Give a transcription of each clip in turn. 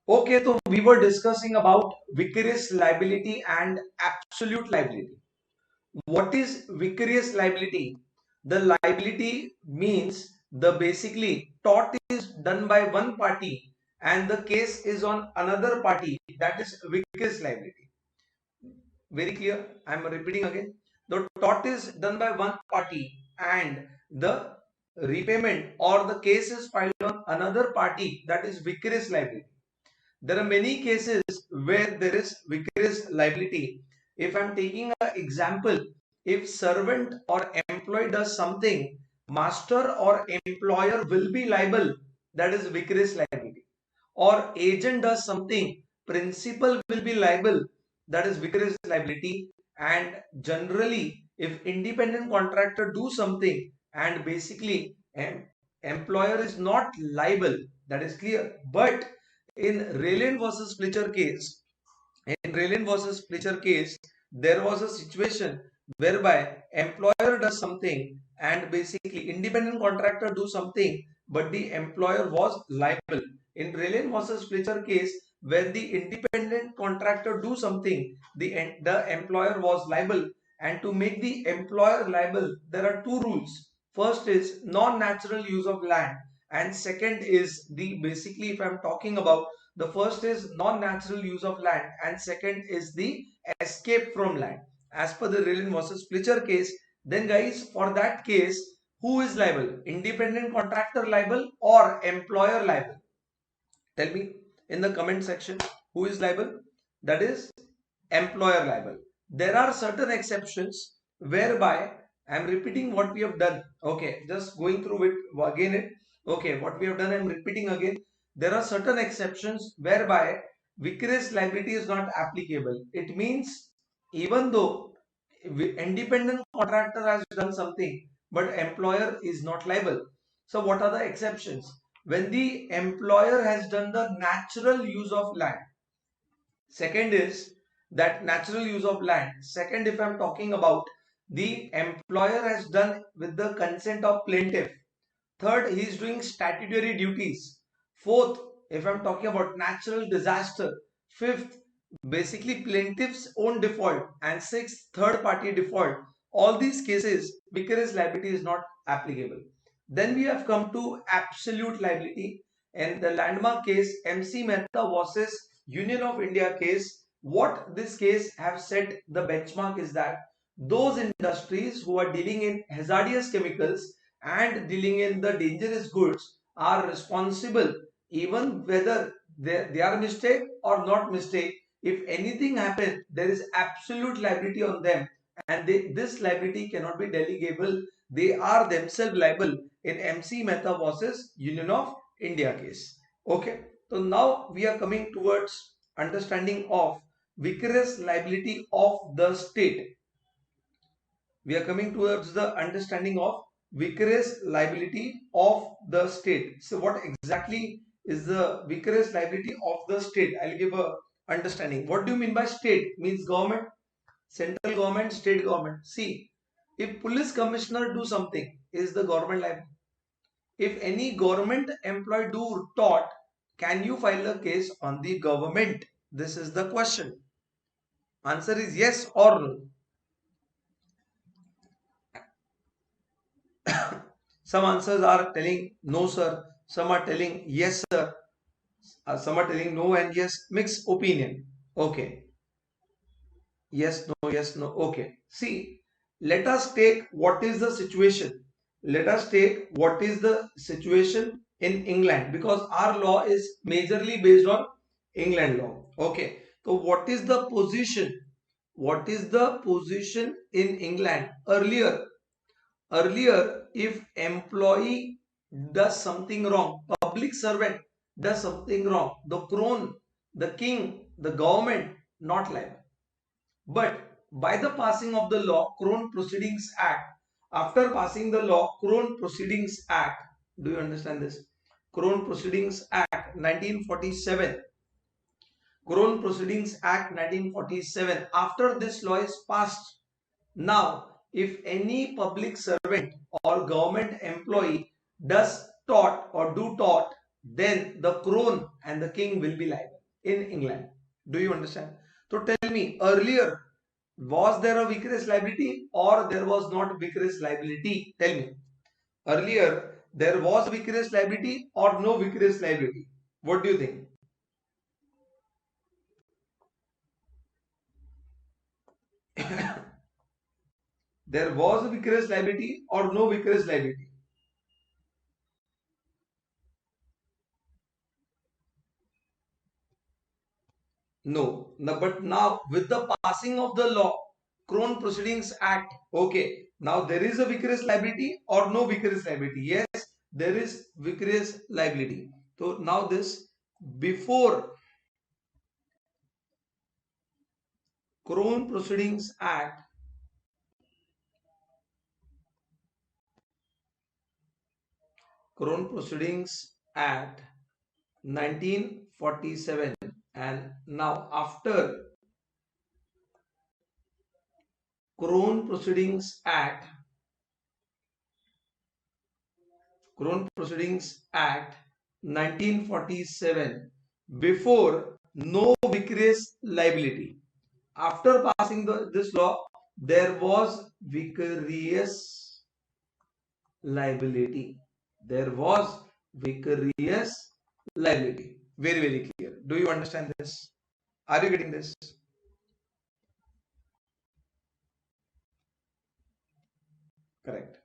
Okay, so we were discussing about vicarious liability and absolute liability. What is vicarious liability? The liability means the basically tort is done by one party and the case is on another party. That is vicarious liability. Very clear. I am repeating again. The tort is done by one party and the repayment or the case is filed on another party. That is vicarious liability. There are many cases where there is vicarious liability. If I'm taking an example, if servant or employee does something, master or employer will be liable. That is vicarious liability. Or agent does something, principal will be liable. That is vicarious liability. And generally, if independent contractor do something and basically employer is not liable, that is clear. But in Raylan versus Fletcher case, there was a situation whereby employer does something and basically independent contractor do something, but the employer was liable. In Raylan versus Fletcher case, when the independent contractor do something, the employer was liable. And to make the employer liable, there are two rules. First is non-natural use of land, and second is the basically if I'm talking about the first is non-natural use of land and second is the escape from land as per the Raylan versus Fletcher case. Then guys, for that case, who is liable? Independent contractor liable or employer liable? Tell me in the comment section who is liable. That is employer liable. There are certain exceptions whereby I am repeating what we have done. Okay, just going through it again. Okay, what we have done I am repeating again. There are certain exceptions whereby vicarious liability is not applicable. It means even though independent contractor has done something but employer is not liable. So what are the exceptions? When the employer has done the natural use of land. Second is that natural use of land. Second, if I'm talking about the employer has done with the consent of plaintiff. Third, he is doing statutory duties. Fourth, if I'm talking about natural disaster. Fifth, basically plaintiff's own default. And sixth, third party default. All these cases, vicarious liability is not applicable. Then we have come to absolute liability. In the landmark case, MC Mehta versus Union of India case, what this case have set the benchmark is that those industries who are dealing in hazardous chemicals and dealing in the dangerous goods are responsible even whether they are mistake or not mistake. If anything happens, there is absolute liability on them and this liability cannot be delegable. They are themselves liable in MC Mehta versus Union of India case. Okay, so now we are coming towards understanding of vicarious liability of the state. We are coming towards the understanding of vicarious liability of the state. So what exactly is the vicarious liability of the state? I'll give a understanding. What do you mean by state? Means government, central government, state government. See, if police commissioner do something, is the government liable? If any government employee do tort, can you file a case on the government? This is the question. Answer is yes or no. Some answers are telling no sir, some are telling yes sir, some are telling no and yes, mixed opinion. Okay, yes no. Okay, see, let us take what is the situation. Let us take what is the situation in England, because our law is majorly based on England law. Okay, so what is the position, what is the position in England earlier? Earlier, if employee does something wrong, public servant does something wrong, the crown, the king, the government not liable. But by the passing of the law, Crown Proceedings Act, after passing the law, Crown Proceedings Act, do you understand this? Crown Proceedings Act 1947. Crown Proceedings Act 1947. After this law is passed, now, if any public servant or government employee does tort or do tort, then the crown and the king will be liable. in England. Do you understand? So tell me, earlier, was there a vicarious liability or there was not vicarious liability? Tell me. Earlier, there was vicarious liability or no vicarious liability? What do you think? There was a vicarious liability or no vicarious liability? No. No, but now with the passing of the law, Crown Proceedings Act, okay, now there is a vicarious liability or no vicarious liability? Yes, there is vicarious liability. So now this, before Crown Proceedings Act, Crown Proceedings Act 1947, and now after Crown Proceedings Act, Crown Proceedings Act 1947, before no vicarious liability. After passing this law, there was vicarious liability. There was vicarious liability. Very, very clear. Do you understand this? Are you getting this? Correct.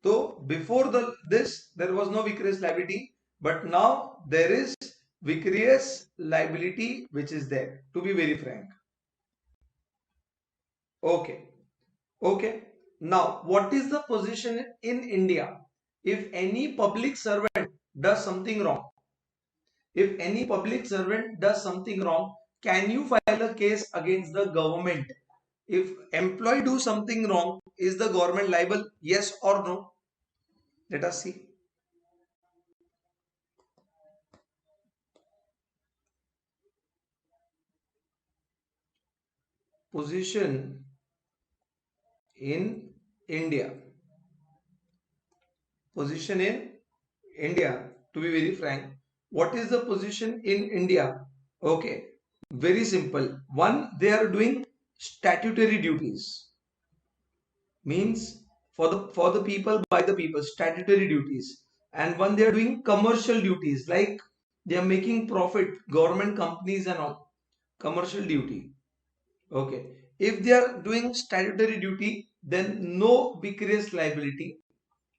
So before this, there was no vicarious liability, but now there is vicarious liability which is there. To be very frank. Okay. Okay. Now, what is the position in India if any public servant does something wrong? If any public servant does something wrong, can you file a case against the government? If employee do something wrong, is the government liable? Yes or no? Let us see. Position in India. Position in India, to be very frank. What is the position in India? Okay, very simple. One, they are doing statutory duties, means for the people, by the people, statutory duties. And one, they are doing commercial duties, like they are making profit, government companies and all, commercial duty. Okay, if they are doing statutory duty, then no vicarious liability.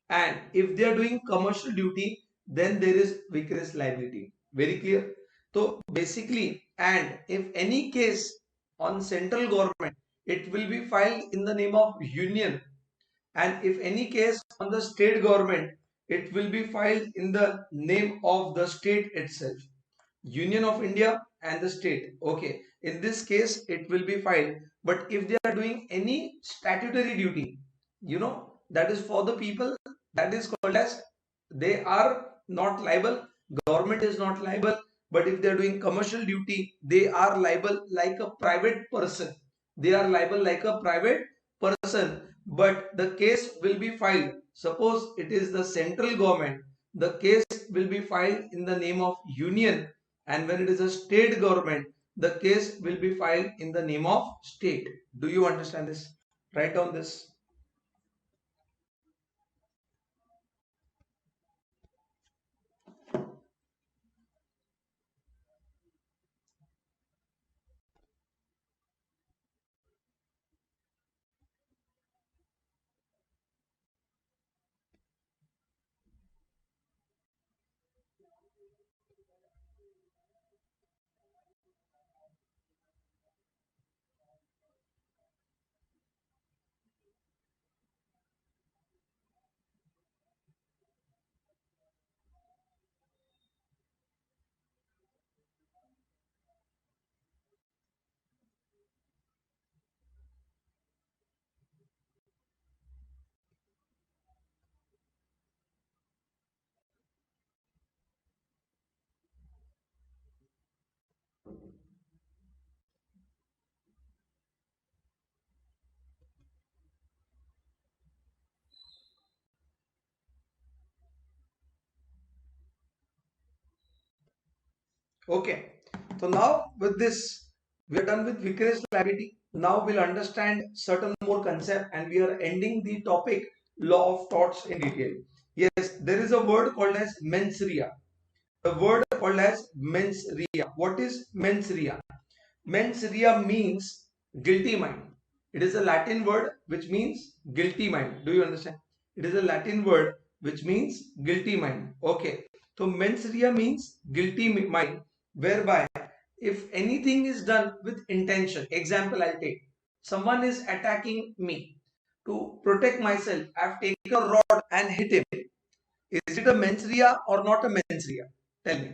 And if they are doing commercial duty, then there is vicarious liability. Very clear? So basically, and if any case on central government, it will be filed in the name of union. And if any case on the state government, it will be filed in the name of the state itself. Union of India and the state. Okay. In this case, it will be filed. But if they are doing any statutory duty, that is for the people, that is called as, they are not liable. Government is not liable. But if they are doing commercial duty, they are liable like a private person. They are liable like a private person. But the case will be filed. Suppose it is the central government, the case will be filed in the name of union, and when it is a state government, the case will be filed in the name of state. Do you understand this? Write down this. Okay. So now with this, we are done with vicarious liability. Now we'll understand certain more concept, and we are ending the topic law of torts in detail. Yes, there is a word called as mens rea. The word called as mens rea. What is mens rea? Mens rea means guilty mind. It is a Latin word which means guilty mind. Do you understand? It is a Latin word which means guilty mind. Okay. So mens rea means guilty mind, whereby if anything is done with intention. Example I'll take. Someone is attacking me. To protect myself, I've taken a rod and hit him. Is it a mens rea or not a mens rea? Tell me.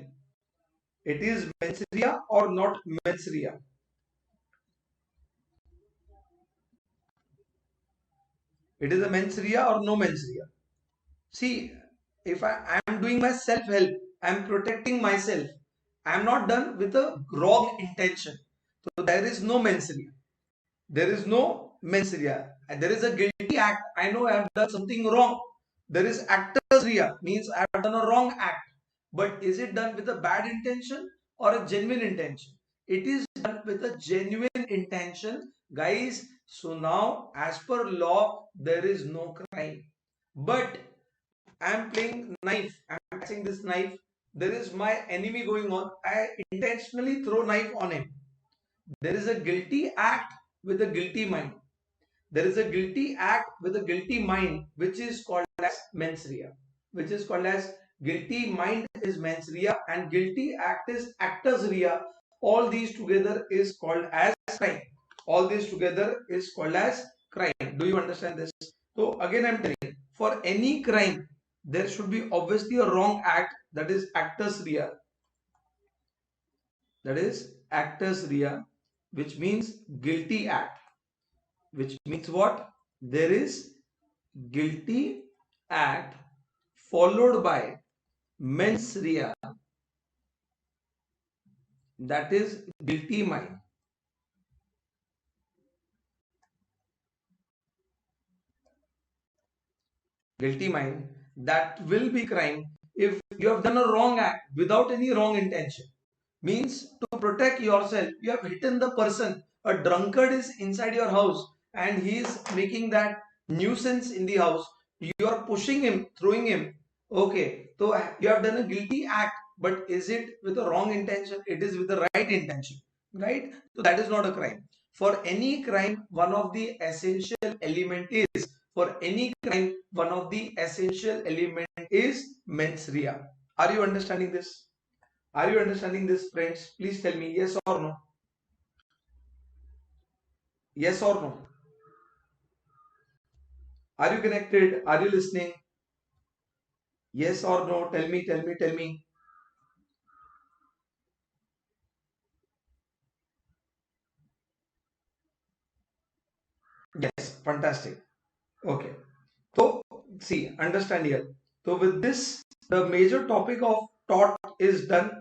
It is mens rea or not mens rea? It is a mens rea or no mens rea? See, if I am doing my self-help, I am protecting myself. I am not done with a wrong intention. So there is no mens rea. There is no mens rea. And there is a guilty act. I know I have done something wrong. There is actus rea, means I have done a wrong act. But is it done with a bad intention or a genuine intention? It is done with a genuine intention, guys. So now, as per law, there is no crime. But I am playing knife. I am catching this knife. There is my enemy going on. I intentionally throw knife on him. There is a guilty act with a guilty mind. There is a guilty act with a guilty mind, which is called as mens rea. Which is called as guilty mind is mens rea and guilty act is actus rea. All these together is called as crime. All these together is called as crime. Do you understand this? So again I'm telling, for any crime, there should be obviously a wrong act, that is actus rea. That is actus rea, which means guilty act. Which means what? There is guilty act followed by mens rea, that is guilty mind. Guilty mind, that will be crime if you have done a wrong act without any wrong intention. Means to protect yourself, you have hidden the person. A drunkard is inside your house and he is making that nuisance in the house. You are pushing him, throwing him. Okay, so you have done a guilty act, but is it with a wrong intention? It is with the right intention, right? So that is not a crime. For any crime, one of the essential element is, for any crime, one of the essential element is mens rea. Are you understanding this? Are you understanding this, friends? Please tell me yes or no. Yes or no. Are you connected? Are you listening? Yes or no? Tell me, tell me, tell me. Yes, fantastic. Okay. So, see, understand here. So, with this, the major topic of tort is done.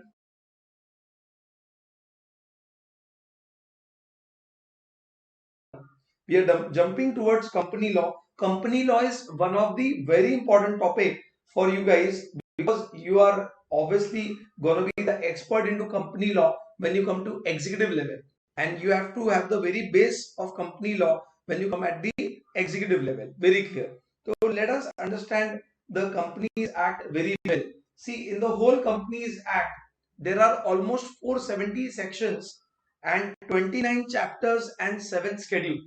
We are jumping towards company law. Company law is one of the very important topic for you guys because you are obviously going to be the expert into company law when you come to executive level, and you have to have the very base of company law when you come at the executive level. Very clear. So let us understand the Companies Act very well. See, in the whole Companies Act, there are almost 470 sections and 29 chapters and 7 schedules.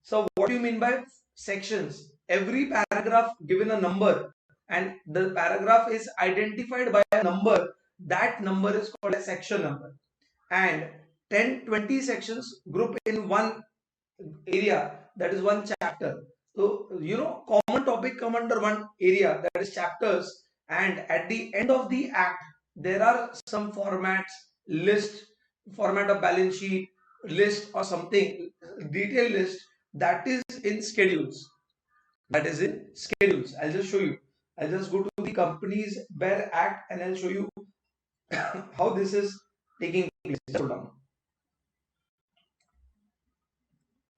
So what do you mean by sections? Every paragraph given a number and the paragraph is identified by a number. That number is called a section number. And 10-20 sections group in one area, that is one chapter. So, common topic come under one area, that is chapters. And at the end of the act, there are some formats, list, format of balance sheet, list or something, detailed list that is in schedules. That is in schedules. I'll just show you. I'll just go to the Companies Bear Act and I'll show you how this is taking place. Just hold on.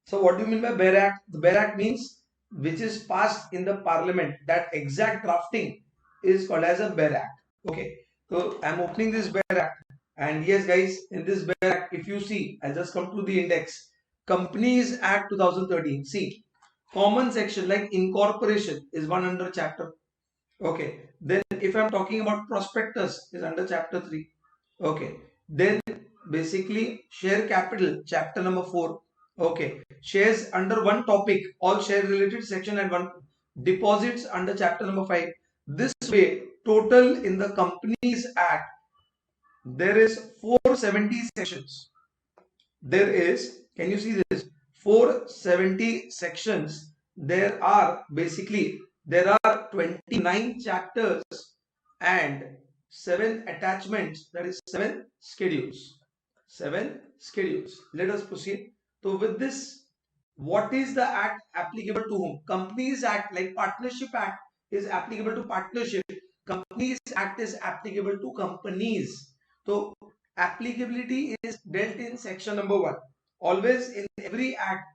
So what do you mean by Bear Act? The Bear Act means which is passed in the parliament. That exact drafting is called as a Bear Act. Okay. So I'm opening this Bear Act And yes, guys, in this Bear Act, if you see, I'll just come to the index. Companies Act 2013. See, common section like incorporation is one under chapter. Okay. Then if I'm talking about prospectus is under chapter 3. Okay. Then basically share capital, chapter number 4. Okay. Shares under one topic, all share related section and one deposits under chapter number 5. This way, total in the Companies Act, there is 470 sections. There is, can you see this? 470 sections. There are basically, there are 29 chapters and 7 attachments, that is 7 schedules. 7 schedules. Let us proceed. So with this, what is the act applicable to whom? Companies Act, like Partnership Act is applicable to partnership. Companies Act is applicable to companies. So applicability is dealt in section number 1. Always in every act,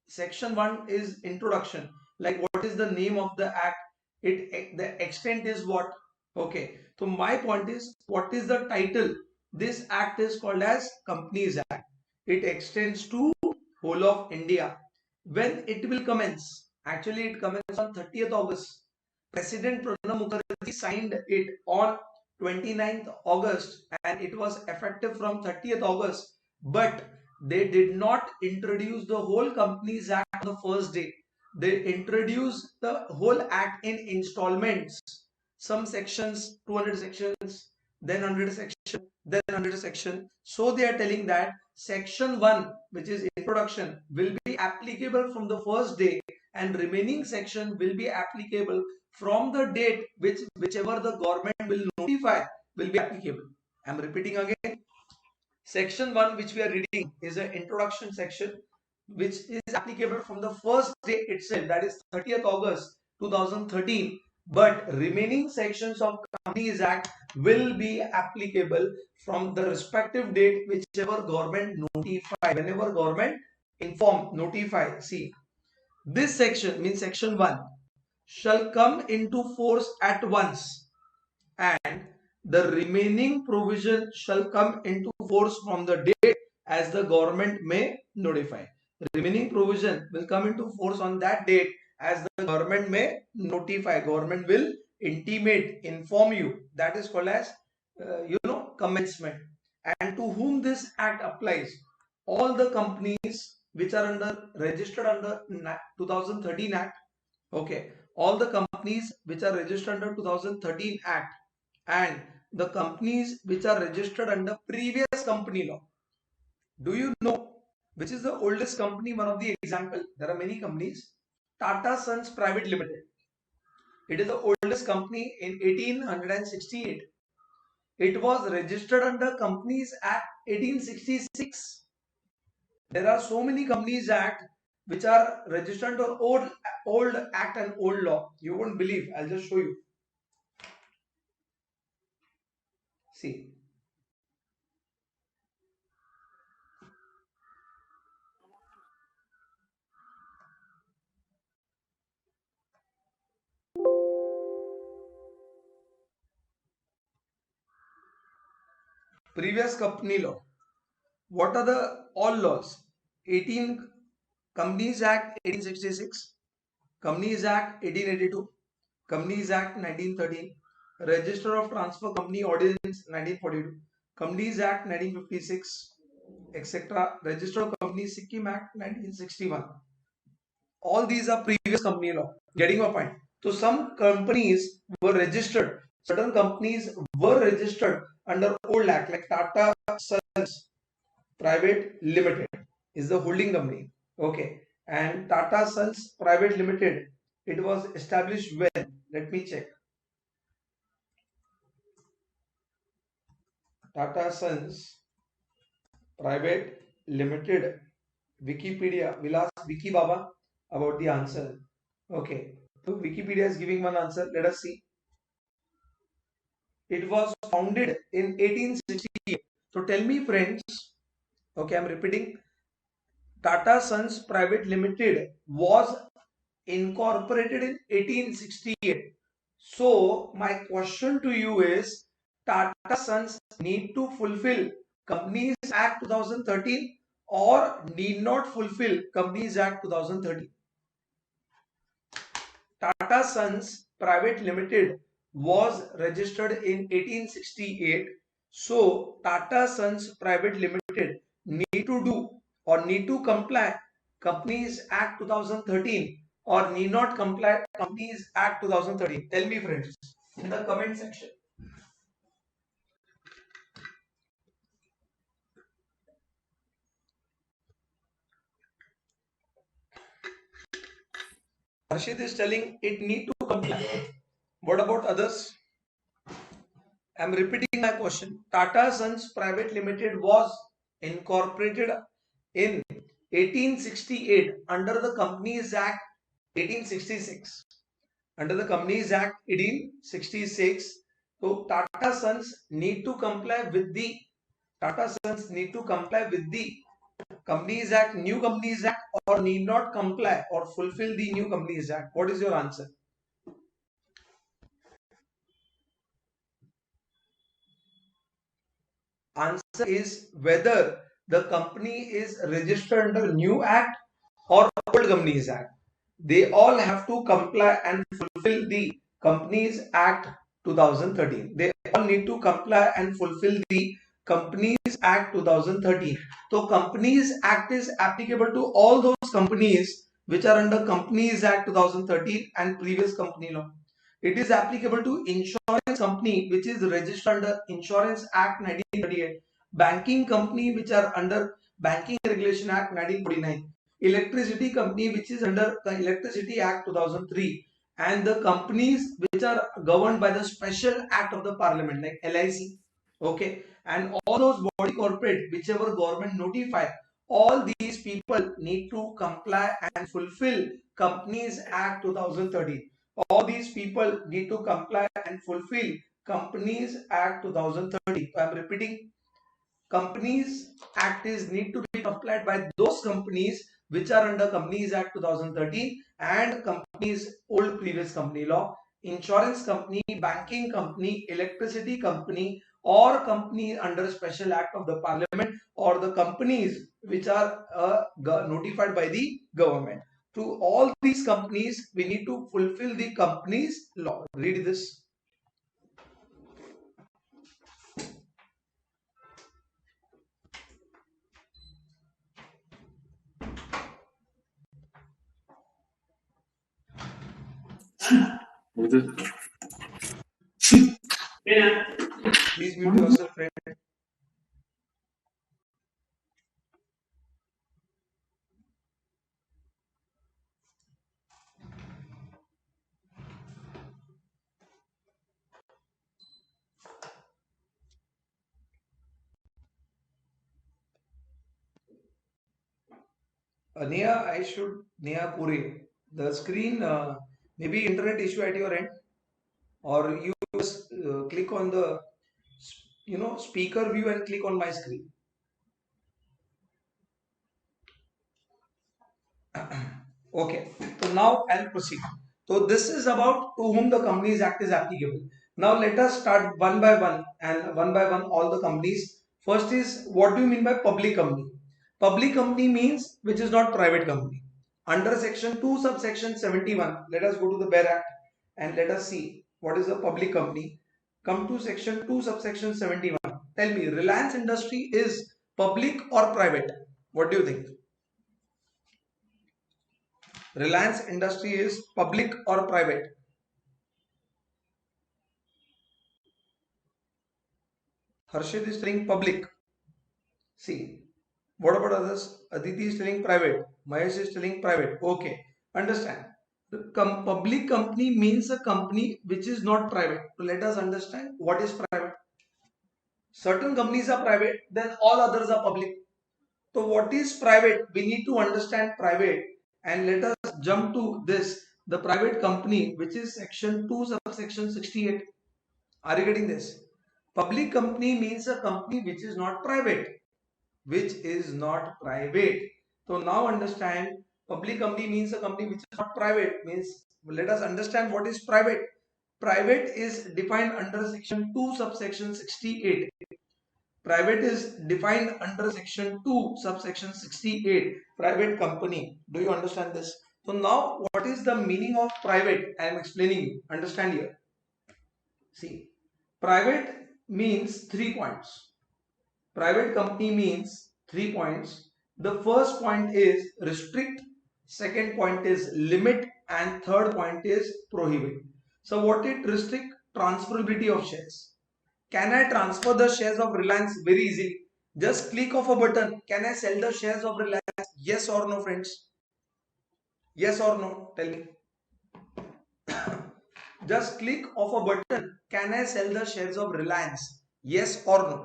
section 1 is introduction, like what is the name of the act, the extent is what. Okay, so my point is, what is the title? This act is called as Companies Act. It extends to whole of India. When it will commence? Actually, it commences on 30th August. President Pranab Mukherjee signed it on 29th August and it was effective from 30th August. But they did not introduce the whole Companies Act on the first day. They introduced the whole act in installments. Some sections, 200 sections, then 100 section, then 100 section. So they are telling that section 1, which is introduction, will be applicable from the first day and remaining section will be applicable from the date whichever the government will notify will be applicable. I am repeating again. Section 1 which we are reading is an introduction section which is applicable from the first day itself, that is 30th August 2013, but remaining sections of Companies Act will be applicable from the respective date whichever government notify, whenever government inform, notify. See, this section means section 1 shall come into force at once and the remaining provision shall come into force from the date as the government may notify. The remaining provision will come into force on that date as the government may notify. Government will intimate, inform you. That is called as commencement. And to whom this act applies? All the companies which are registered under 2013 Act. Okay, all the companies which are registered under 2013 Act and the companies which are registered under previous company law. Do you know which is the oldest company? One of the example, there are many companies. Tata Sons Private Limited. It is the oldest company in 1868. It was registered under Companies Act 1866. There are so many Companies Act which are registered under old act and old law. You won't believe. I'll just show you. See. Previous company law. What are the all laws? 18 Companies Act 1866, Companies Act 1882, Companies Act 1913, Register of Transfer Company Ordinance 1942, Companies Act 1956, etc. Register of Companies Sikkim Act 1961. All these are previous company law. Getting my point? So some companies were registered. Certain companies were registered under old act, like Tata Sons Private Limited is the holding company. Okay. And Tata Sons Private Limited, it was established when? Let me check. Tata Sons Private Limited. Wikipedia. We'll ask Wiki Baba about the answer. Okay. So Wikipedia is giving one answer. Let us see. It was founded in 1868. So tell me, friends. Okay, I'm repeating. Tata Sons Private Limited was incorporated in 1868. So my question to you is, Tata Sons need to fulfill Companies Act 2013 or need not fulfill Companies Act 2013? Tata Sons Private Limited was registered in 1868. So Tata Sons Private Limited need to do or need to comply Companies Act 2013 or need not comply Companies Act 2013. Tell me friends in the comment section. Harshit is telling it need to comply. What about others? I'm repeating my question. Tata Sons Private Limited was incorporated in 1868 under the Companies Act 1866. Under the Companies Act 1866, so Tata Sons need to comply with the Companies Act, new Companies Act, or need not comply or fulfill the new Companies Act. What is your answer? Answer is whether the company is registered under new act or old Companies Act. They all have to comply and fulfill the Companies Act 2013. They all need to comply and fulfill the Companies Act 2013. So Companies Act is applicable to all those companies which are under Companies Act 2013 and previous company law. It is applicable to insurance company which is registered under Insurance Act 1938, banking company which are under Banking Regulation Act 1949, electricity company which is under the Electricity Act 2003, and the companies which are governed by the special act of the parliament like LIC. Okay, and all those body corporate whichever government notify, all these people need to comply and fulfill Companies Act 2013. All these people need to comply and fulfill Companies Act 2013. I am repeating, Companies Act is need to be complied by those companies which are under Companies Act 2013 and companies old previous company law, insurance company, banking company, electricity company, or company under special act of the parliament, or the companies which are notified by the government. To all these companies, we need to fulfill the companies law. Read this. Please mute yourself, friend. Neha Puri, the screen, maybe internet issue at your end, or you just click on the, speaker view and click on my screen. Okay, so now I'll proceed. So this is about to whom the Companies Act is applicable. Now let us start one by one and one by one all the companies. First is, what do you mean by public company? Public company means which is not private company. Under section 2 subsection 71, let us go to the BER Act and let us see what is a public company. Come to section 2 subsection 71. Tell me, Reliance Industry is public or private? What do you think? Reliance Industry is public or private? Harshit is telling public. See, what about others? Aditi is telling private. Mahesh is telling private. Okay, understand. The public company means a company which is not private. So let us understand what is private. Certain companies are private, then all others are public. So what is private? We need to understand private, and let us jump to this. The private company, which is section 2 subsection 68. Are you getting this? Public company means a company which is not private. Which is not private. So now understand, public company means a company which is not private. Means let us understand what is private. private is defined under section 2 subsection 68. Private is defined under section 2 subsection 68. Private company. Do you understand this? So now what is the meaning of private? I am explaining you. Understand here. See, private means 3 points. Private company means 3 points. The first point is restrict, second point is limit, and third point is prohibit. So what it restrict? Transferability of shares. Can I transfer the shares of Reliance very easily? Just click of a button. Can I sell the shares of Reliance? Yes or no, friends? Yes or no? Tell me. Just click of a button. Can I sell the shares of Reliance? Yes or no?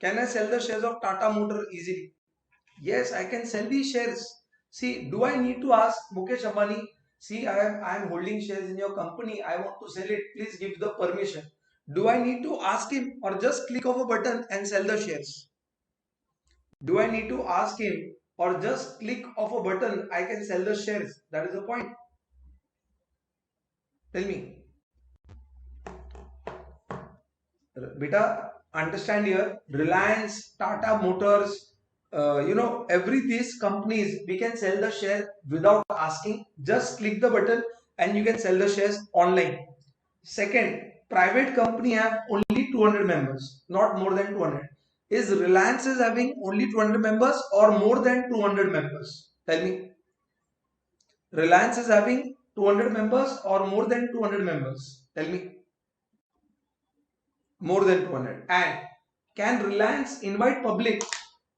Can I sell the shares of Tata Motor easily? Yes, I can sell these shares. See, do I need to ask Mukesh Ambani? See, I am holding shares in your company. I want to sell it. Please give the permission. Do I need to ask him or just click of a button and sell the shares? Do I need to ask him or just click of a button I can sell the shares? That is the point. Tell me. Beta, understand here, Reliance, Tata Motors, every these companies, we can sell the share without asking. Just click the button and you can sell the shares online. Second, private company have only 200 members, not more than 200. Is Reliance is having only 200 members or more than 200 members? Tell me. Reliance is having 200 members or more than 200 members? Tell me. More than 200. And can Reliance invite public?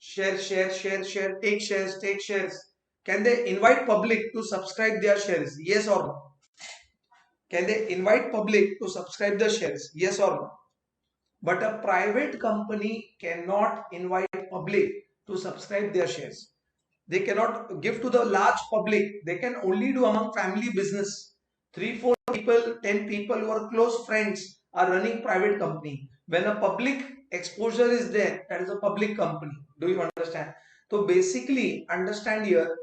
Share, take shares, take shares. Can they invite public to subscribe their shares? Yes or no? Can they invite public to subscribe the shares? Yes or no? But a private company cannot invite public to subscribe their shares. They cannot give to the large public. They can only do among family business. 3, 4 people, 10 people who are close friends are running private company. When a public exposure is there, that is a public company. Do you understand? So basically, understand here,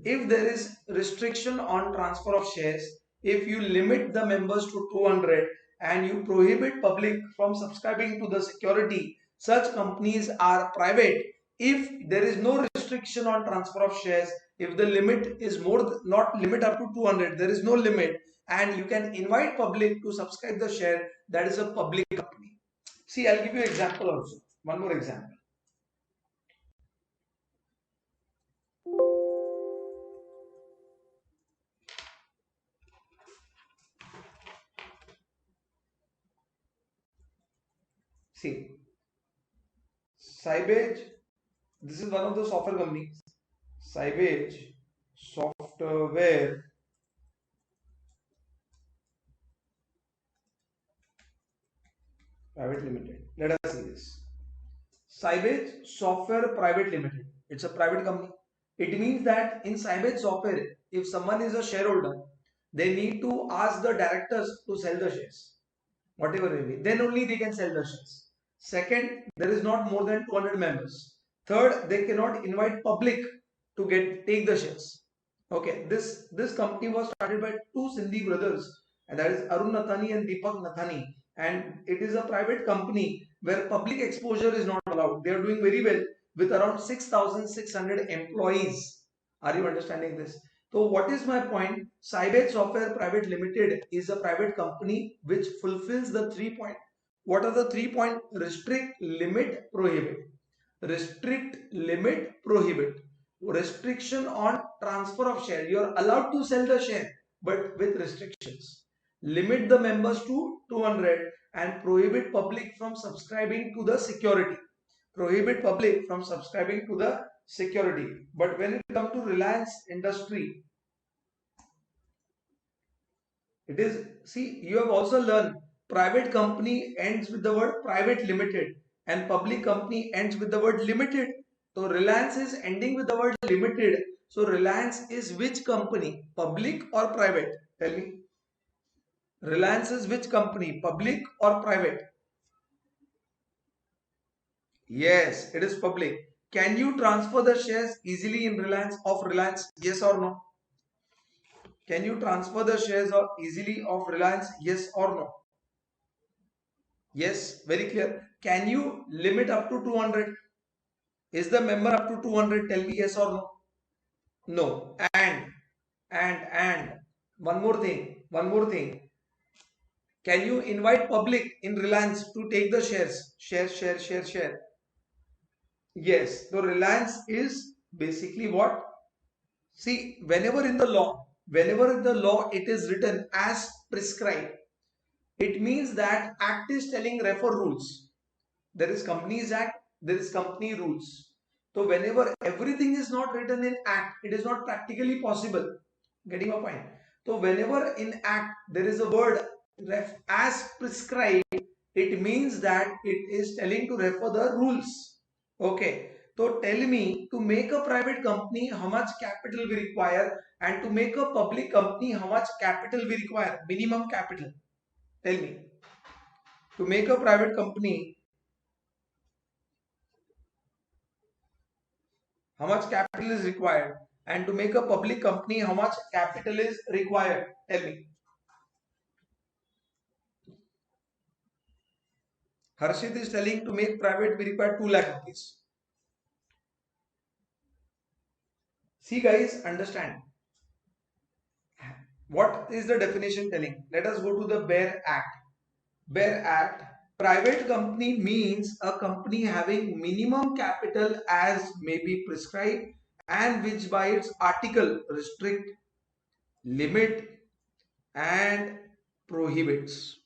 if there is restriction on transfer of shares, if you limit the members to 200 and you prohibit public from subscribing to the security, such companies are private. If there is no restriction on transfer of shares, if the limit is more, not limit up to 200, there is no limit, and you can invite public to subscribe the share, that is a public company. See, I'll give you an example also. One more example. See, Sybase, this is one of the software companies. Sybase Software Private Limited. Let us see this. Sybase Software Private Limited. It's a private company. It means that in Sybase Software, if someone is a shareholder, they need to ask the directors to sell the shares, whatever it may be. Then only they can sell the shares. Second, there is not more than 200 members. Third, they cannot invite public to take the shares. Okay, this company was started by two Sindhi brothers, and that is Arun Nathani and Deepak Nathani, and it is a private company where public exposure is not allowed. They are doing very well with around 6,600 employees. Are you understanding this? So what is my point? Sybase Software Private Limited is a private company which fulfills the 3 point. What are the 3 point? Restrict, limit, prohibit. Restrict, limit, prohibit. Restriction on transfer of share. You are allowed to sell the share, but with restrictions. Limit the members to 200 and prohibit public from subscribing to the security. Prohibit public from subscribing to the security. But when it comes to Reliance Industry, it is, see, you have also learned private company ends with the word private limited and public company ends with the word limited. So Reliance is ending with the word limited. So Reliance is which company? Public or private? Tell me. Reliance is which company? Public or private? Yes, it is public. Can you transfer the shares easily in Reliance of Reliance? Yes or no? Can you transfer the shares of easily of Reliance? Yes or no? Yes, very clear. Can you limit up to 200? Is the member up to 200? Tell me yes or no. No. And one more thing. Can you invite public in Reliance to take the shares? Share. Yes. So Reliance is basically what? See, whenever in the law it is written as prescribed, it means that act is telling refer rules. There is Companies Act, there is company rules. So whenever everything is not written in act, it is not practically possible. Getting my point? So whenever in act there is a word as prescribed, it means that it is telling to refer the rules. Okay. So tell me, to make a private company, how much capital we require, and to make a public company, how much capital we require? Minimum capital. Tell me. To make a private company, how much capital is required, and to make a public company, how much capital is required? Tell me. Harshit is telling to make private we require 2 lakh rupees. See guys, understand what is the definition telling. Let us go to the bare act. Bare act, private company means a company having minimum capital as may be prescribed, and which by its article restrict, limit and prohibits.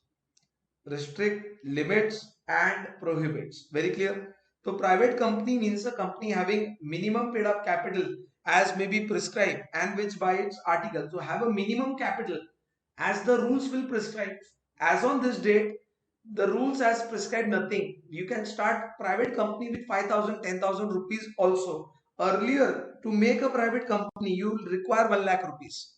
Restrict, limits and prohibits. Very clear? So private company means a company having minimum paid up capital as may be prescribed, and which by its article. So have a minimum capital as the rules will prescribe. As on this date, the rules has prescribed nothing. You can start private company with 5,000, 10,000 rupees also. Earlier, to make a private company, you require 1 lakh rupees.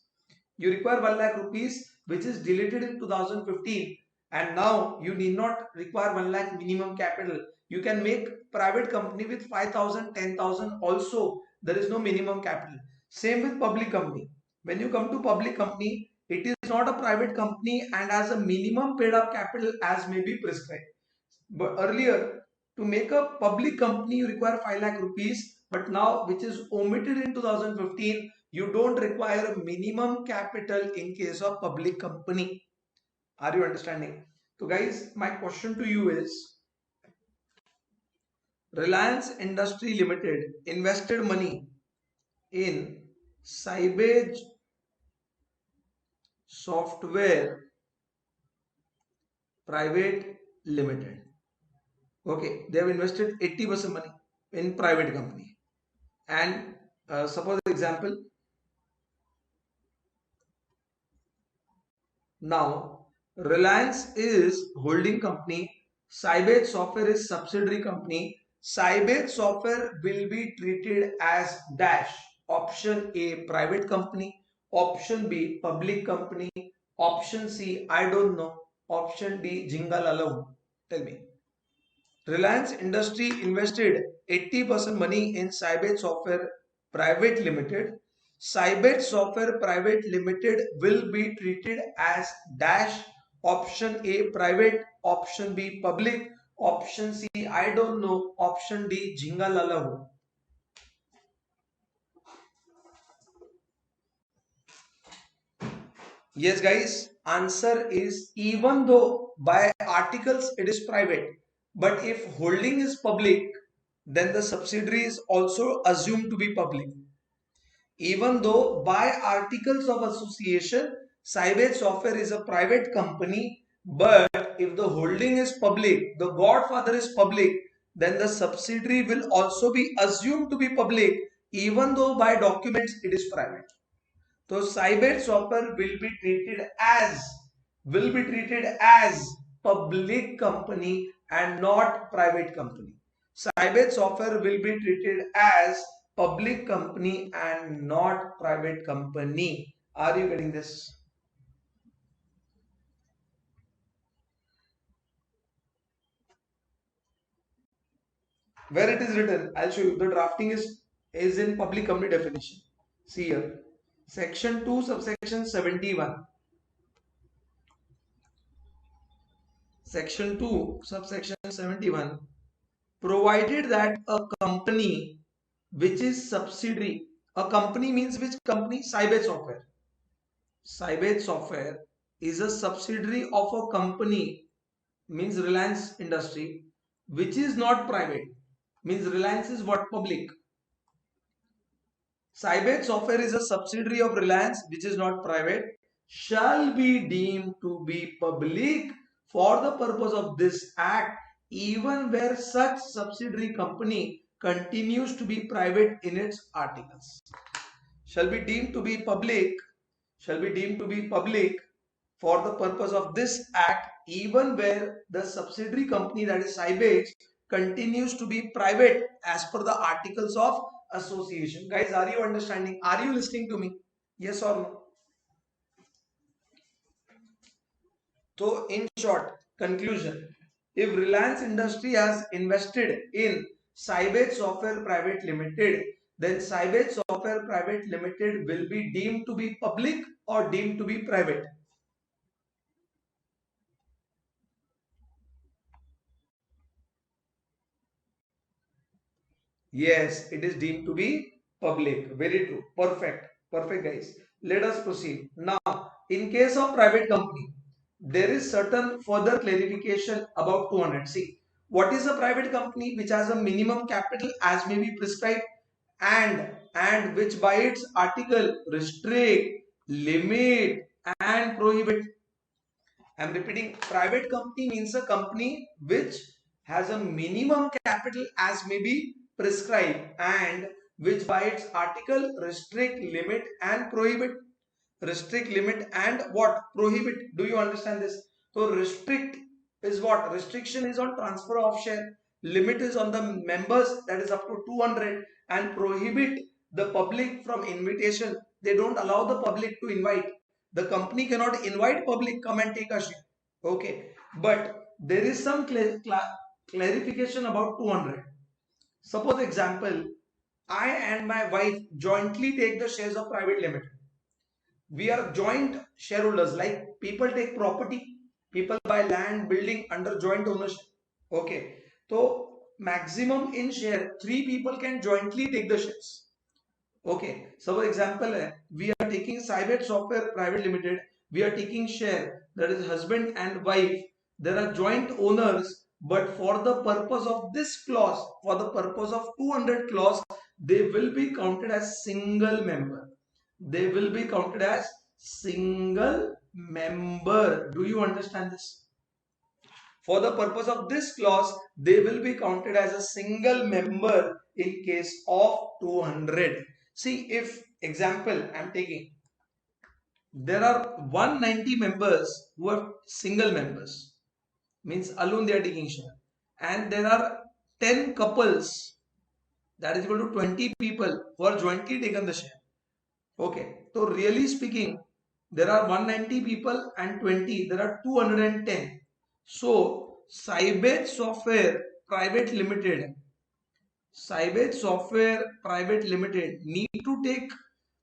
You require 1 lakh rupees, which is deleted in 2015. And now you need not require 1 lakh minimum capital. You can make private company with 5,000, 10,000 also. There is no minimum capital. Same with public company. When you come to public company, it is not a private company and has a minimum paid up capital as may be prescribed. But earlier, to make a public company, you require 5 lakh rupees. But now, which is omitted in 2015, you don't require a minimum capital in case of public company. Are you understanding? So guys, my question to you is, Reliance Industry Limited invested money in Sybase Software Private Limited. Okay, they have invested 80% money in private company. And suppose example, now Reliance is holding company, Sybase Software is subsidiary company. Sybase Software will be treated as dash. Option A, private company. Option B, public company. Option C, I don't know. Option D, jingle alone. Tell me. Reliance Industry invested 80% money in Sybase Software Private Limited. Sybase Software Private Limited will be treated as dash. Option A, private. Option B, public. Option C, I don't know. Option D, jingle alone. Yes guys, answer is, even though by articles it is private, but if holding is public, then the subsidiary is also assumed to be public. Even though by articles of association, Sybase Software is a private company, but if the holding is public, the godfather is public, then the subsidiary will also be assumed to be public, even though by documents it is private. So Sybase Software will be treated as public company and not private company. Sybase Software will be treated as public company and not private company. Are you getting this? Where it is written, I'll show you. The drafting is in public company definition. See here. Section 2 subsection 71. Section 2 subsection 71, provided that a company which is subsidiary, a company means which company? Sybase Software. Sybase Software is a subsidiary of a company, means Reliance Industry, which is not private, means Reliance is what? Public. Sybase Software is a subsidiary of Reliance which is not private, shall be deemed to be public for the purpose of this act, even where such subsidiary company continues to be private in its articles. Shall be deemed to be public, shall be deemed to be public for the purpose of this act, even where the subsidiary company, that is Sybase, continues to be private as per the articles of association. Guys, are you understanding? Are you listening to me? Yes or no? So in short, conclusion, if Reliance Industry has invested in Sybase Software Private Limited, then Sybase Software Private Limited will be deemed to be public or deemed to be private. Yes, it is deemed to be public. Very true. Perfect. Perfect, guys. Let us proceed. Now, in case of private company, there is certain further clarification about 200. See, what is a private company which has a minimum capital as may be prescribed and which by its article restrict, limit and prohibit. I am repeating, private company means a company which has a minimum capital as may be prescribed and which by its article restrict, limit and prohibit. Restrict, limit and what? Prohibit. Do you understand this? So restrict is what? Restriction is on transfer of share. Limit is on the members, that is up to 200, and prohibit the public from invitation. They don't allow the public to invite. The company cannot invite public, come and take a share. Okay. But there is some clarification about 200. Suppose example, I and my wife jointly take the shares of private limited. We are joint shareholders, like people take property, people buy land, building under joint ownership. Okay. So maximum in share, 3 people can jointly take the shares. Okay. So for example, we are taking Sybase Software Private Limited. We are taking share, that is husband and wife. There are joint owners, but for the purpose of this clause, for the purpose of 200 clause, they will be counted as single member. They will be counted as single member. Do you understand this? For the purpose of this clause, they will be counted as a single member in case of 200. See, if example I am taking, there are 190 members who are single members, means alone they are taking share, and there are 10 couples, that is equal to 20 people who are jointly taken the share. Okay, so really speaking, there are 190 people and 20, there are 210. So, Sybase Software Private Limited, Sybase Software Private Limited need to take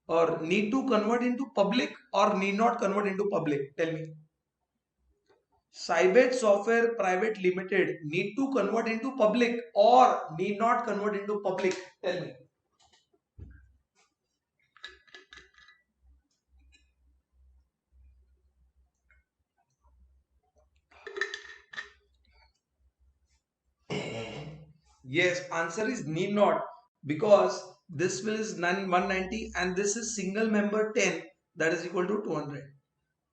or need to convert into public or need not convert into public? Tell me. Sybase Software Private Limited need to convert into public or need not convert into public? Tell me. Yes, answer is need not, because this will is 190 and this is single member 10, that is equal to 200.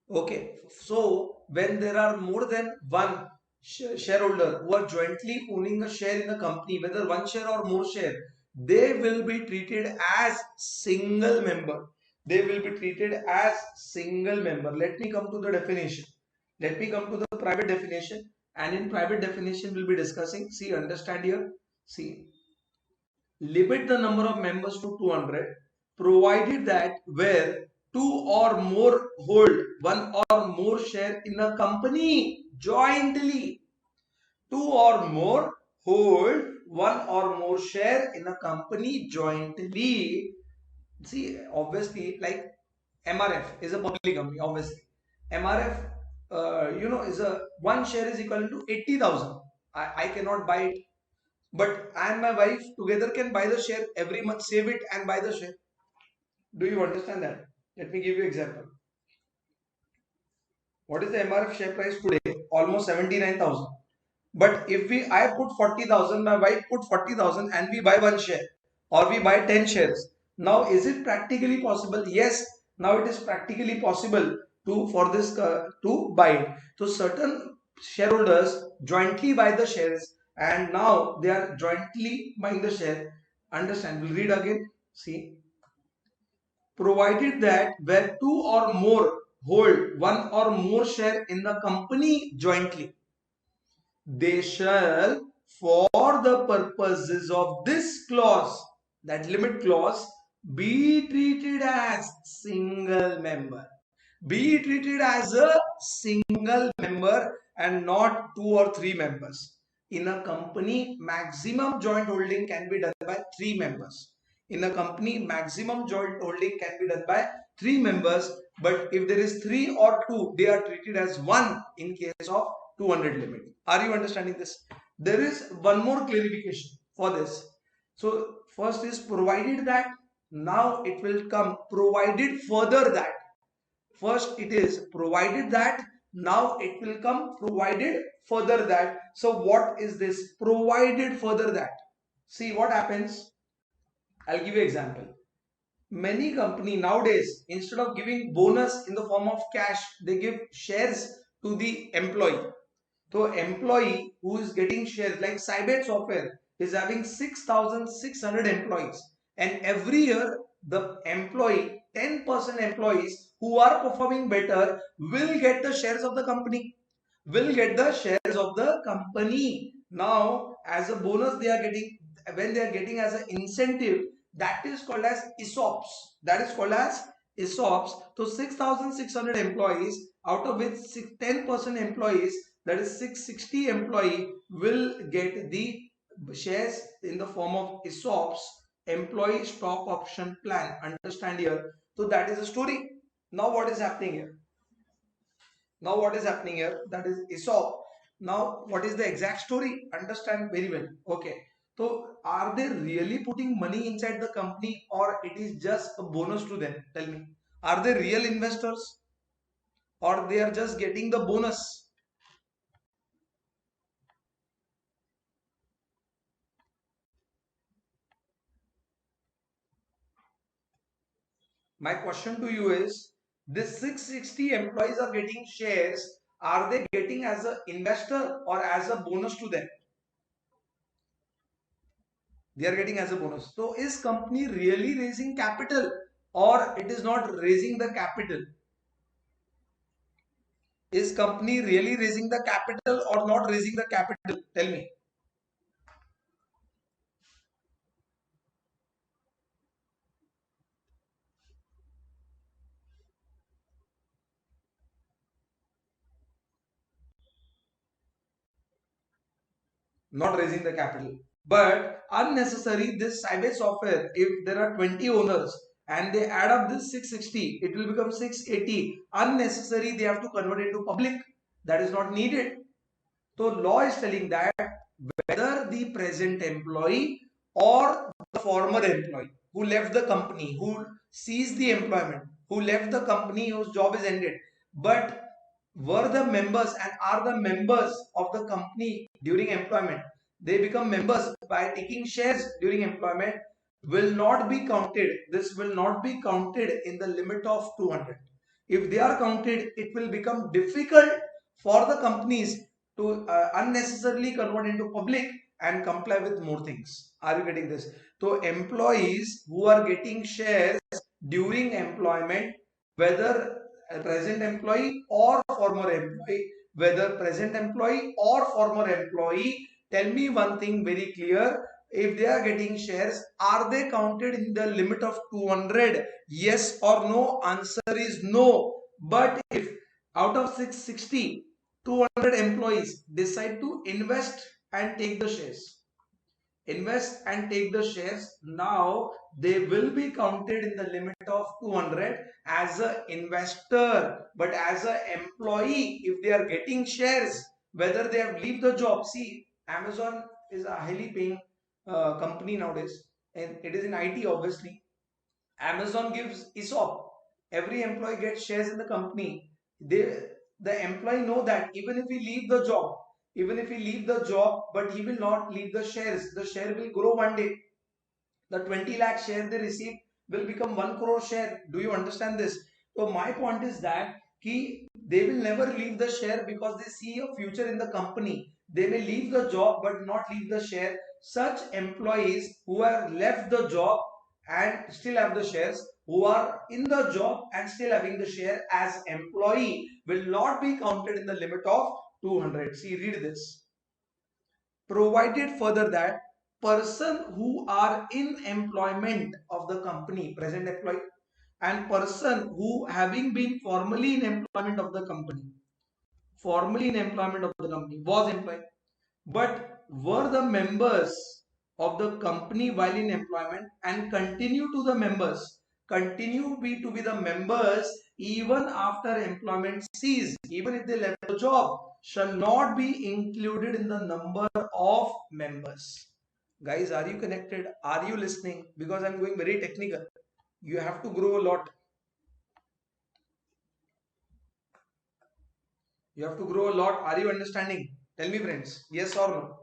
Okay, so when there are more than one shareholder who are jointly owning a share in a company, whether one share or more share, they will be treated as single member. They will be treated as single member. Let me come to the definition. Let me come to the private definition, and in private definition we'll be discussing. See, understand here. See, limit the number of members to 200, provided that where two or more hold one or more share in a company jointly, two or more hold one or more share in a company jointly. See, obviously, like MRF is a public company, obviously. MRF, is a one share is equal to 80,000. I cannot buy it, but I and my wife together can buy the share every month, save it and buy the share. Do you understand that? Let me give you example. What is the MRF share price today? Almost 79,000. But if I put 40,000, my wife put 40,000 and we buy one share or we buy 10 shares. Now, is it practically possible? Yes, now it is practically possible for this to buy it. So certain shareholders jointly buy the shares and now they are jointly buying the share. Understand? We'll read again. See, provided that where two or more hold one or more share in the company jointly, they shall, for the purposes of this clause, that limit clause, be treated as single member. Be treated as a single member and not two or three members. In a company, maximum joint holding can be done by three members. In a company, maximum joint holding can be done by three members. But if there is three or two, they are treated as one in case of 200 limit. Are you understanding this? There is one more clarification for this. So first is provided that, now it will come provided further that. First it is provided that, now it will come provided further that. So what is this provided further that? See what happens. I'll give you example. Many company nowadays, instead of giving bonus in the form of cash, they give shares to the employee. So employee who is getting shares, like Sybase Software is having 6,600 employees, and every year the employee, 10% employees who are performing better will get the shares of the company. Will get the shares of the company. Now, as a bonus they are getting, when they are getting as an incentive, that is called as ESOPs. That is called as ESOPs. So 6,600 employees, out of which 10% employees, that is 660 employee, will get the shares in the form of ESOPs, employee stock option plan. Understand here? So that is the story. Now what is happening here? Now what is happening here? That is ESOP. Now what is the exact story? Understand very well. Okay. So are they really putting money inside the company or it is just a bonus to them? Tell me. Are they real investors or they are just getting the bonus? My question to you is, this 660 employees are getting shares. Are they getting as an investor or as a bonus to them? They are getting as a bonus. So is company really raising capital or it is not raising the capital? Is company really raising the capital or not raising the capital? Tell me. Not raising the capital. But unnecessary, this Sybase Software, if there are 20 owners and they add up this 660, it will become 680. Unnecessary, they have to convert it to public. That is not needed. So law is telling that whether the present employee or the former employee who left the company, who ceased the employment, who left the company whose job is ended, but were the members and are the members of the company during employment, they become members by taking shares during employment, will not be counted. This will not be counted in the limit of 200. If they are counted, it will become difficult for the companies to unnecessarily convert into public and comply with more things. Are you getting this? So employees who are getting shares during employment, whether a present employee or former employee, whether present employee or former employee, tell me one thing very clear. If they are getting shares, are they counted in the limit of 200? Yes or no? Answer is no. But if out of 660, 200 employees decide to invest and take the shares, invest and take the shares. Now they will be counted in the limit of 200 as an investor, but as an employee, if they are getting shares, whether they have leave the job. See, Amazon is a highly paying company nowadays, and it is in IT obviously. Amazon gives ESOP. Every employee gets shares in the company. The employee know that even if he leave the job, but he will not leave the shares. The share will grow one day. The 20 lakh share they receive will become 1 crore share. Do you understand this? So my point is that they will never leave the share because they see a future in the company. They may leave the job but not leave the share. Such employees who have left the job and still have the shares, who are in the job and still having the share as employee, will not be counted in the limit of 200. See, read this. Provided further that person who are in employment of the company, present employee, and person who having been formerly in employment of the company, was employed, but were the members of the company while in employment and continue to be the members even after employment ceased, even if they left the job, shall not be included in the number of members. Guys, are you connected? Are you listening? Because I'm going very technical. You have to grow a lot. You have to grow a lot. Are you understanding? Tell me, friends. Yes or no?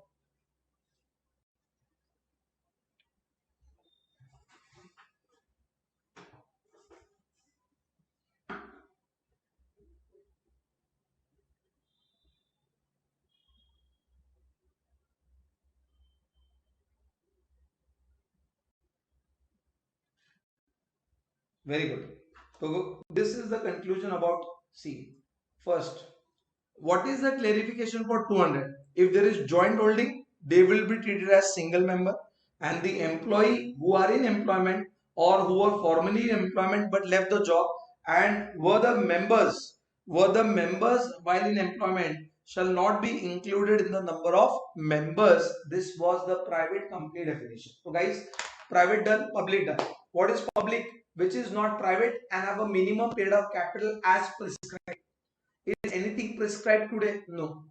Very good. So this is the conclusion about C. First, what is the clarification for 200? If there is joint holding, they will be treated as single member, and the employee who are in employment or who were formerly in employment but left the job and were the members while in employment shall not be included in the number of members. This was the private company definition. So guys, private done, public done. What is public? Which is not private and have a minimum paid up capital as prescribed. Is anything prescribed today? No.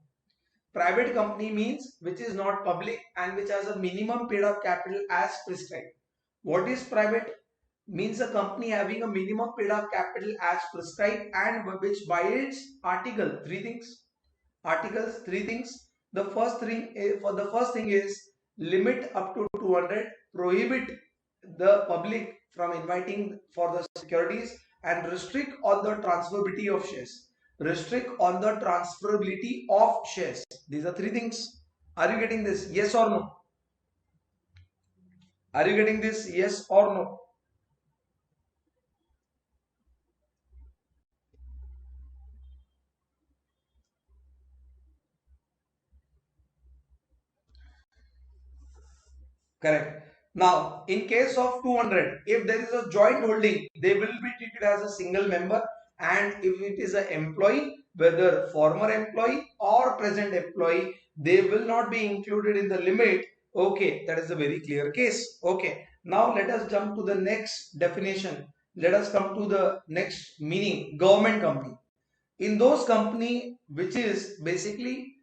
Private company means which is not public and which has a minimum paid up capital as prescribed. What is private? Means a company having a minimum paid up capital as prescribed and which by its article, three things. Articles, three things. The first thing is limit up to 200, prohibit the public from inviting for the securities, and restrict on the transferability of shares. Restrict on the transferability of shares. These are three things. Are you getting this? Yes or no? Are you getting this? Yes or no? Correct. Now, in case of 200, if there is a joint holding, they will be treated as a single member. And if it is an employee, whether former employee or present employee, they will not be included in the limit. Okay, that is a very clear case. Okay. Now, let us jump to the next definition. Let us come to the next meaning, government company. In those company, which is basically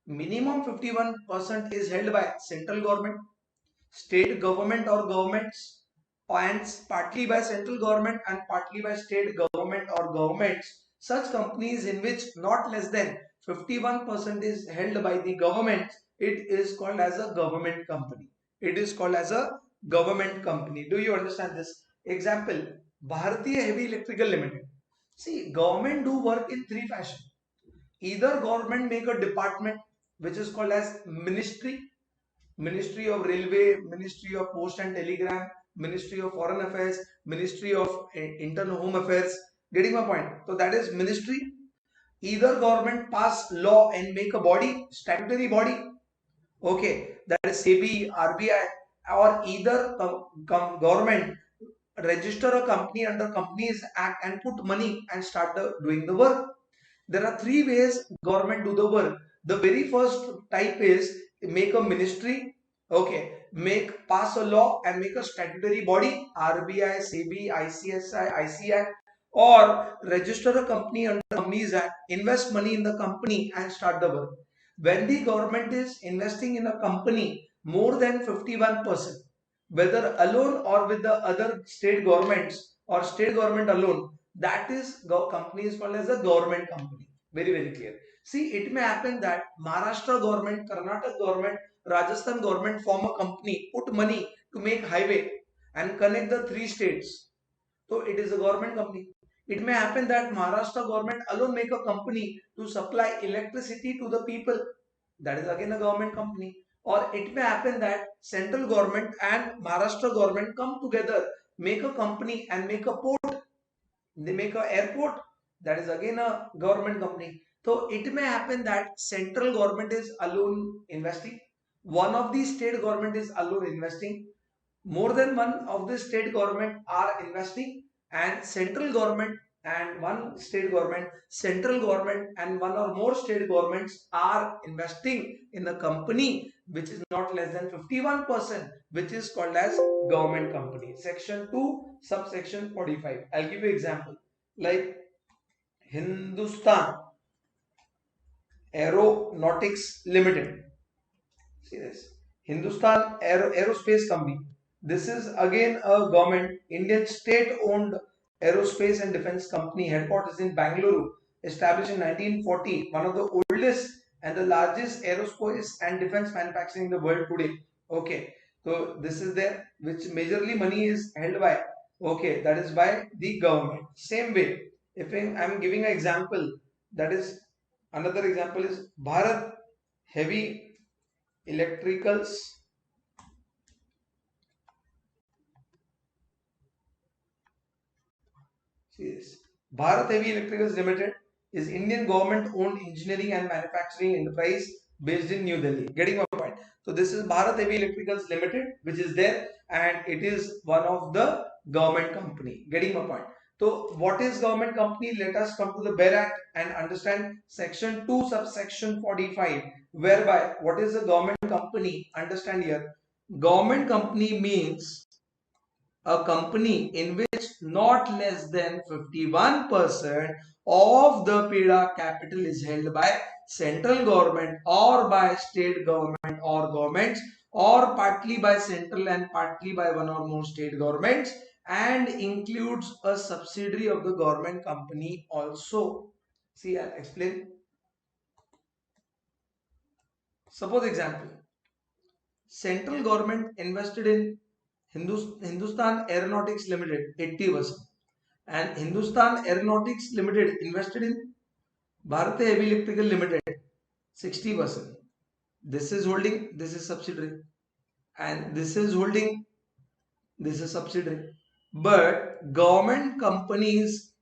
minimum 51% is held by central government, state government or governments, and partly by central government and partly by state government or governments. Such companies in which not less than 51% is held by the government, it is called as a government company. It is called as a government company. Do you understand this? Example, Bharatiya Heavy Electrical Limited. See, government do work in three fashion. Either government make a department which is called as ministry, Ministry of Railway, Ministry of Post and Telegram, Ministry of Foreign Affairs, Ministry of Internal Home Affairs. Getting my point? So that is ministry. Either government pass law and make a body, statutory body. Okay, that is SEBI, RBI, or either government register a company under Companies Act and put money and start doing the work. There are three ways government do the work. The very first type is make a ministry. Okay, make pass a law and make a statutory body, RBI, SEBI, ICSI, ICI, or register a company under Companies Act, invest money in the company and start the work. When the government is investing in a company more than 51%, whether alone or with the other state governments or state government alone, that is company is called as a government company. Very, very clear. See, it may happen that Maharashtra government, Karnataka government, Rajasthan government form a company, put money to make highway and connect the three states. So it is a government company. It may happen that Maharashtra government alone make a company to supply electricity to the people. That is again a government company. Or it may happen that central government and Maharashtra government come together, make a company and make a port. They make a airport. That is again a government company. So it may happen that central government is alone investing. One of the state government is alone investing, more than one of the state government are investing, and central government and one state government, central government and one or more state governments are investing in a company which is not less than 51%, which is called as government company. Section 2 subsection 45. I'll give you example like Hindustan Aeronautics Limited. See this. Hindustan Aerospace Company. This is again a government, Indian state-owned aerospace and defense company, headquarters in Bangalore, established in 1940, one of the oldest and the largest aerospace and defense manufacturing in the world today. Okay, so this is there, which majorly money is held by, okay, that is by the government. Same way, if I'm giving an example, that is another example is Bharat Heavy Electricals. See this. Bharat Heavy Electricals Limited is Indian government owned engineering and manufacturing enterprise based in New Delhi. Getting my point. So this is Bharat Heavy Electricals Limited, which is there, and it is one of the government company. Getting my point. So what is government company? Let us come to the BER Act and understand section 2 subsection 45, whereby what is a government company? Understand here. Government company means a company in which not less than 51% of the PIDA capital is held by central government or by state government or governments, or partly by central and partly by one or more state governments, and includes a subsidiary of the government company also. See, I'll explain. Suppose example, central government invested in Hindustan Aeronautics Limited 80%, and Hindustan Aeronautics Limited invested in Bharat Heavy Electrical Limited 60%. This is holding, this is subsidiary, and this is holding, this is subsidiary. But government companies,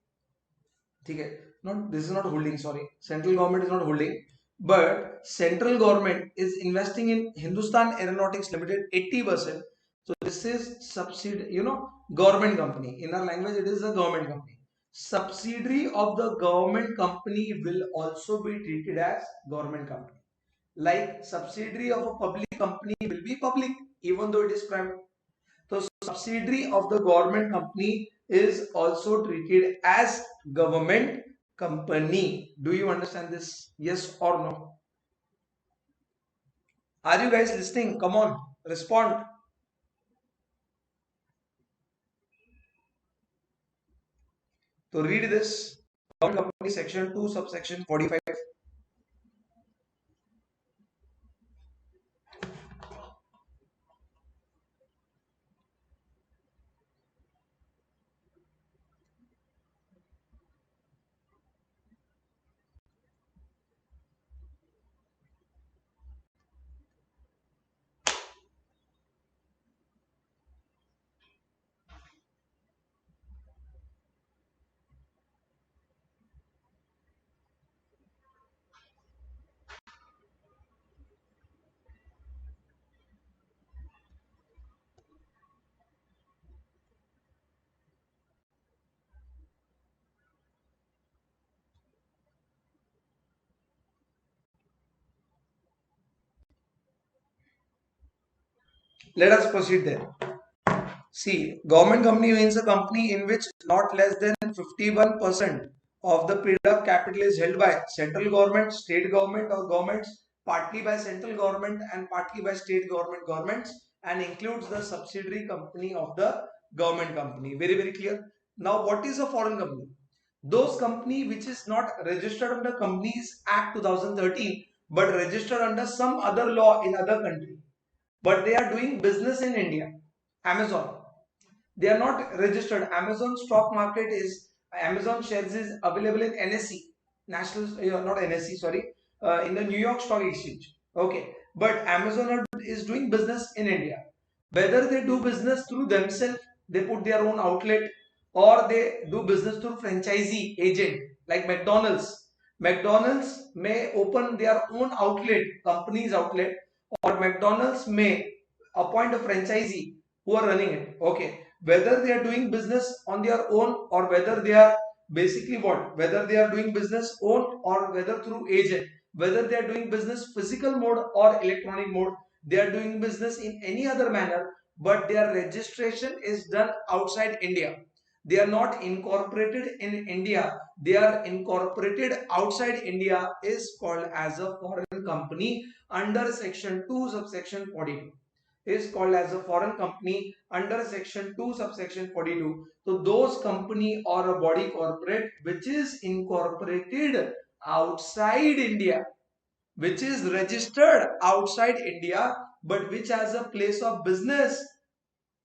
okay, not this is not holding, sorry, central government is not holding, but central government is investing in Hindustan Aeronautics Limited 80%. So this is subsidiary, government company. In our language, it is a government company. Subsidiary of the government company will also be treated as government company. Like subsidiary of a public company will be public, even though it is private. So subsidiary of the government company is also treated as government company. Do you understand this? Yes or no? Are you guys listening? Come on, respond. So read this. Government company section 2 subsection 45. Let us proceed there. See, government company means a company in which not less than 51% of the paid-up capital is held by central government, state government or governments, partly by central government and partly by state governments, and includes the subsidiary company of the government company. Very, very clear. Now, what is a foreign company? Those company which is not registered under Companies Act 2013 but registered under some other law in other country, but they are doing business in India. Amazon, they are not registered. Amazon stock market is, Amazon shares is available in NSE, national, not NSE, sorry, in the New York Stock Exchange. Okay, but Amazon is doing business in India. Whether they do business through themselves, they put their own outlet, or they do business through franchisee agent like McDonald's. McDonald's may open their own outlet, company's outlet, or McDonald's may appoint a franchisee who are running it. Okay, whether they are doing business on their own or whether they are basically what, whether they are doing business own or whether through agent, whether they are doing business physical mode or electronic mode, they are doing business in any other manner, but their registration is done outside India. They are not incorporated in India, they are incorporated outside India, is called as a foreign company under section 2 subsection 42, is called as a foreign company under section 2 subsection 42. So those company or a body corporate which is incorporated outside India, which is registered outside India, but which has a place of business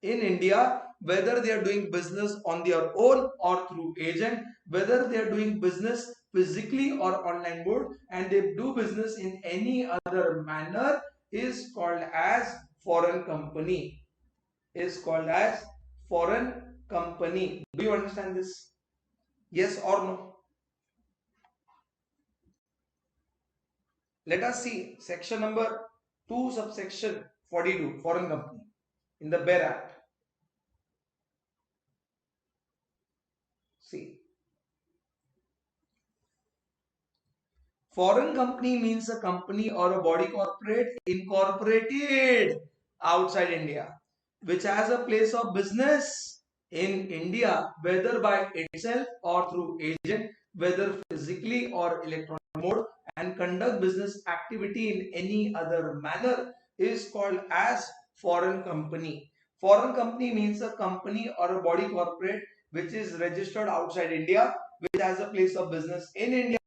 in India, whether they are doing business on their own or through agent, whether they are doing business physically or online mode, and they do business in any other manner, is called as foreign company. Is called as foreign company. Do you understand this? Yes or no? Let us see section number 2 subsection 42, foreign company, in the BER Act. See, foreign company means a company or a body corporate incorporated outside India, which has a place of business in India, whether by itself or through agent, whether physically or electronic mode, and conduct business activity in any other manner, is called as foreign company. Foreign company means a company or a body corporate which is registered outside India, which has a place of business in India,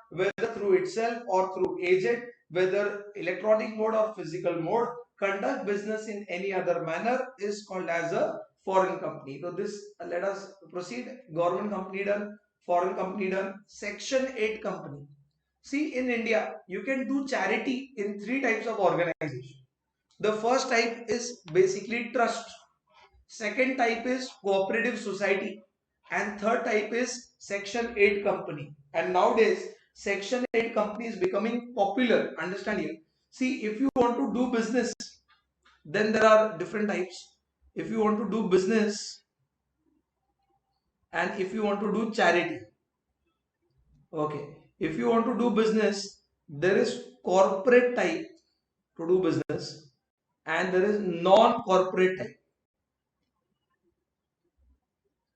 whether through itself or through agent, whether electronic mode or physical mode, conduct business in any other manner, is called as a foreign company. So this, let us proceed. Government company done, foreign company done, section 8 company. See, in India, you can do charity in 3 types of organization. The first type is basically trust. Second type is cooperative society, and third type is section 8 company. And nowadays section 8 company is becoming popular. Understand here. See, if you want to do business, then there are different types. If you want to do business and if you want to do charity. Okay, if you want to do business, there is corporate type to do business and there is non-corporate type.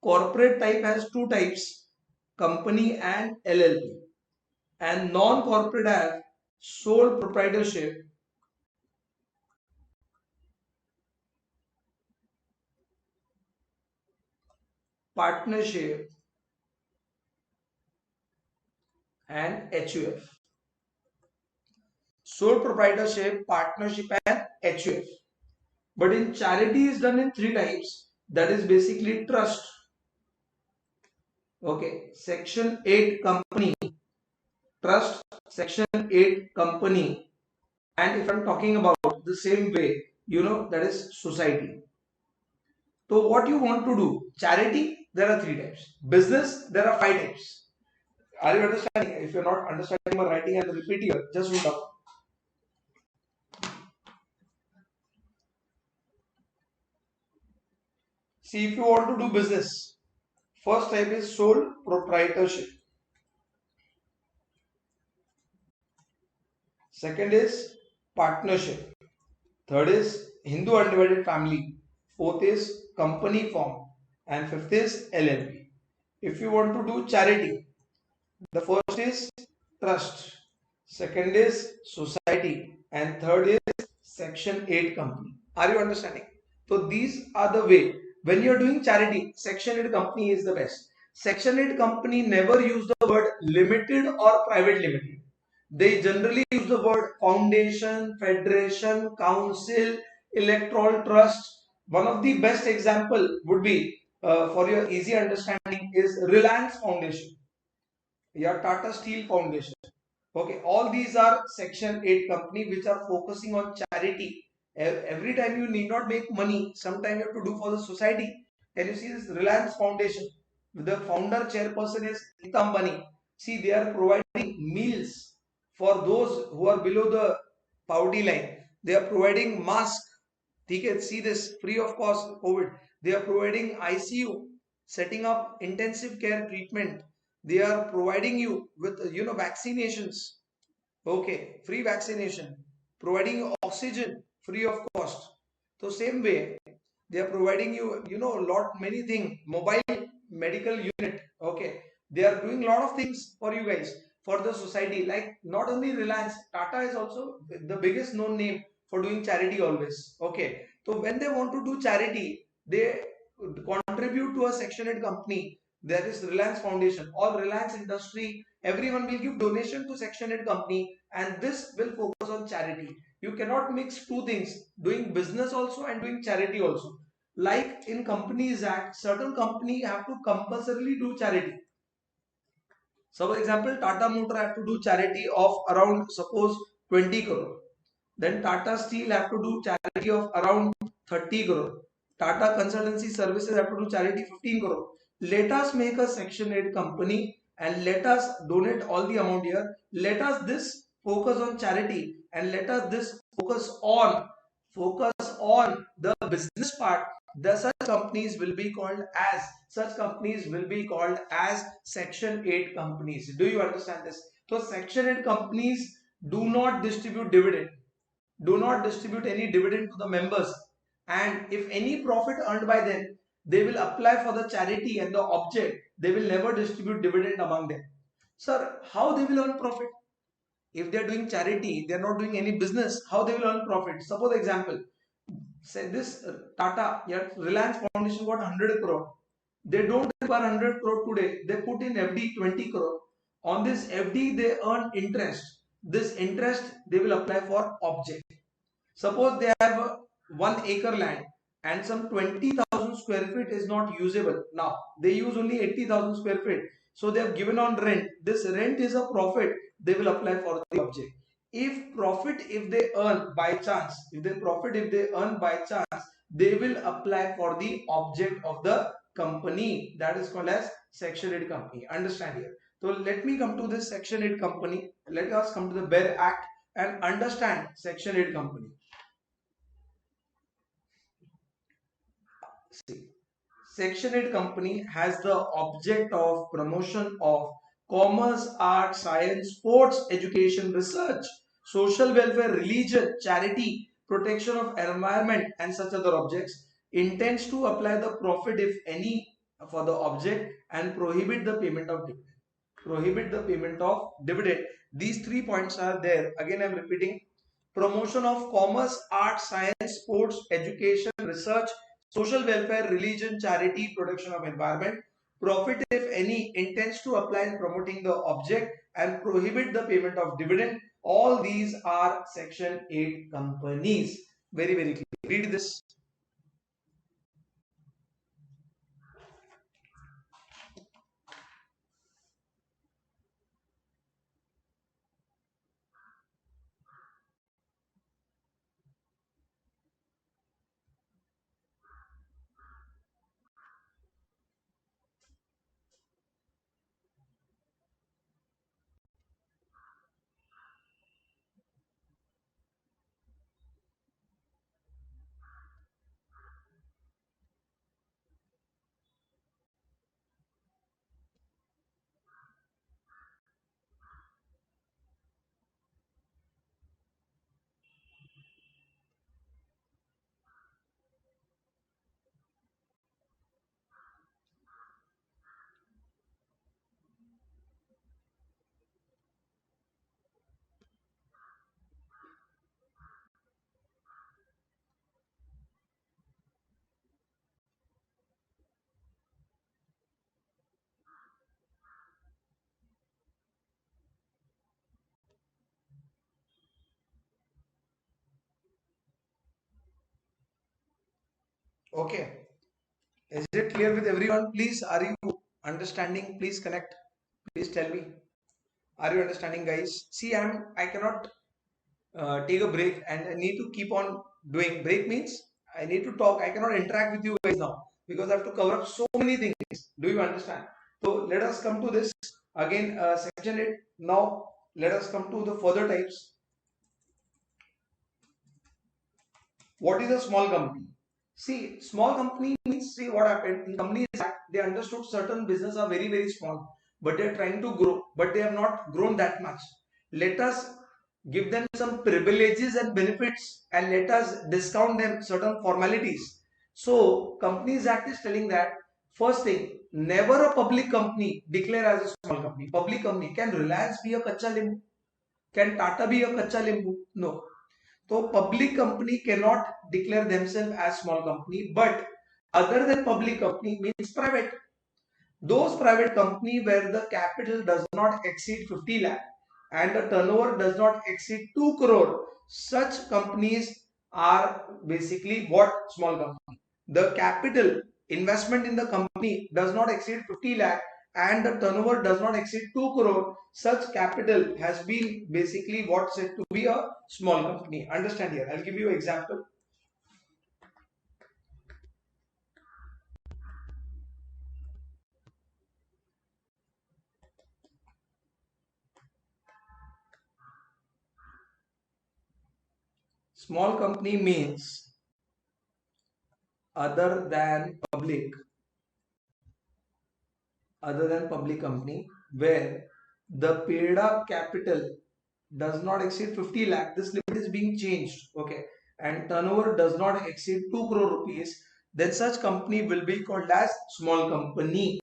Corporate type has 2 types, company and LLP, and non-corporate have sole proprietorship, partnership, and HUF. Sole proprietorship, partnership, and HUF. But in charity is done in 3 types. That is basically trust. Okay, section 8 company, trust, section 8 company, and if I'm talking about the same way, that is society. So what you want to do? Charity, there are 3 types. Business, there are 5 types. Are you understanding? If you're not understanding my writing, I'll repeat here. Just hold up. See, if you want to do business, first type is sole proprietorship. Second is partnership. Third is Hindu Undivided Family. Fourth is company form. And fifth is LLP. If you want to do charity, the first is trust, second is society, and third is Section 8 company. Are you understanding? So these are the way. When you are doing charity, Section 8 company is the best. Section 8 company never use the word limited or private limited. They generally use the word foundation, federation, council, electoral trust. One of the best example would be, for your easy understanding, is Reliance Foundation, your Tata Steel Foundation. Okay, all these are Section 8 company which are focusing on charity. Every time you need not make money, sometime you have to do for the society. Can you see this Reliance Foundation? The founder chairperson is Nita Ambani. See, they are providing meals for those who are below the poverty line. They are providing mask. Okay, see this free of cost COVID. They are providing ICU, setting up intensive care treatment. They are providing you with vaccinations. Okay, free vaccination, providing oxygen free of cost. So same way, they are providing you lot many things, mobile medical unit. Okay, they are doing a lot of things for you guys, for the society. Like not only Reliance, Tata is also the biggest known name for doing charity always. Okay, so when they want to do charity, they contribute to a Section 8 company. There is Reliance Foundation or Reliance Industry. Everyone will give donation to Section 8 company, and this will focus on charity. You cannot mix two things, doing business also and doing charity also. Like in Companies Act, certain company have to compulsorily do charity. So for example, Tata Motor have to do charity of around suppose 20 crore. Then Tata Steel have to do charity of around 30 crore. Tata Consultancy Services have to do charity 15 crore. Let us make a Section 8 company and let us donate all the amount here. Let us this focus on charity and let us this focus on the business part. The such companies will be called as Section 8 companies. Do you understand this? So Section 8 companies do not distribute dividend, do not distribute any dividend to the members, and if any profit earned by them, they will apply for the charity and the object. They will never distribute dividend among them. Sir, how they will earn profit? If they are doing charity, they are not doing any business, how they will earn profit? Suppose example, say this Tata, yeah, Reliance Foundation got 100 crore. They don't require 100 crore today. They put in FD 20 crore. On this FD, they earn interest. This interest they will apply for object. Suppose they have a 1 acre land and some 20,000 square feet is not usable. Now they use only 80,000 square feet. So they have given on rent. This rent is a profit. They will apply for the object. If they earn by chance, if they earn by chance, they will apply for the object of the company. That is called as Section 8 company. Understand here. So let me come to this Section 8 company. Let us come to the BER Act and understand Section 8 company. See, Section 8 company has the object of promotion of commerce, art, science, sports, education, research, social welfare, religion, charity, protection of environment, and such other objects. Intends to apply the profit, if any, for the object and prohibit the payment of dividend. Prohibit the payment of dividend. These 3 points are there. Again, I am repeating: promotion of commerce, art, science, sports, education, research, social welfare, religion, charity, protection of environment. Profit, if any, intends to apply in promoting the object and prohibit the payment of dividend. All these are Section 8 companies. Very, very clear. Read this. Okay. Is it clear with everyone? Please, are you understanding? Please connect. Please tell me. Are you understanding, guys? See, I cannot take a break and I need to keep on doing. Break means I need to talk. I cannot interact with you guys now because I have to cover up so many things. Do you understand? So let us come to this again, section 8. Now let us come to the further types. What is a small company? See, small company means, see what happened in companies that they understood certain business are very very small, but they are trying to grow, but they have not grown that much. Let us give them some privileges and benefits, and let us discount them certain formalities. So, Companies Act is telling that first thing, never a public company declare as a small company. Public company, can Reliance be a kacha limbu? Can Tata be a kacha limbu? No. So public company cannot declare themselves as small company, but other than public company means private. Those private company where the capital does not exceed 50 lakh and the turnover does not exceed 2 crore, such companies are basically what? Small company. The capital investment in the company does not exceed 50 lakh and the turnover does not exceed 2 crore, such capital has been basically what said to be a small company. Understand here. I'll give you an example. Small company means other than public, company where the paid up capital does not exceed 50 lakh. This limit is being changed. Okay. And turnover does not exceed 2 crore rupees. Then such company will be called as small company.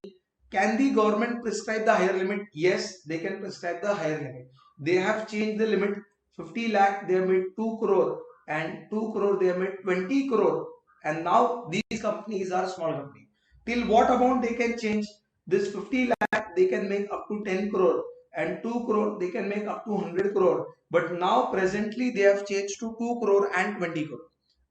Can the government prescribe the higher limit? Yes, they can prescribe the higher limit. They have changed the limit. 50 lakh they have made 2 crore, and 2 crore they have made 20 crore, and now these companies are small company. Till what amount they can change? This 50 lakh they can make up to 10 crore, and 2 crore they can make up to 100 crore, but now presently they have changed to 2 crore and 20 crore.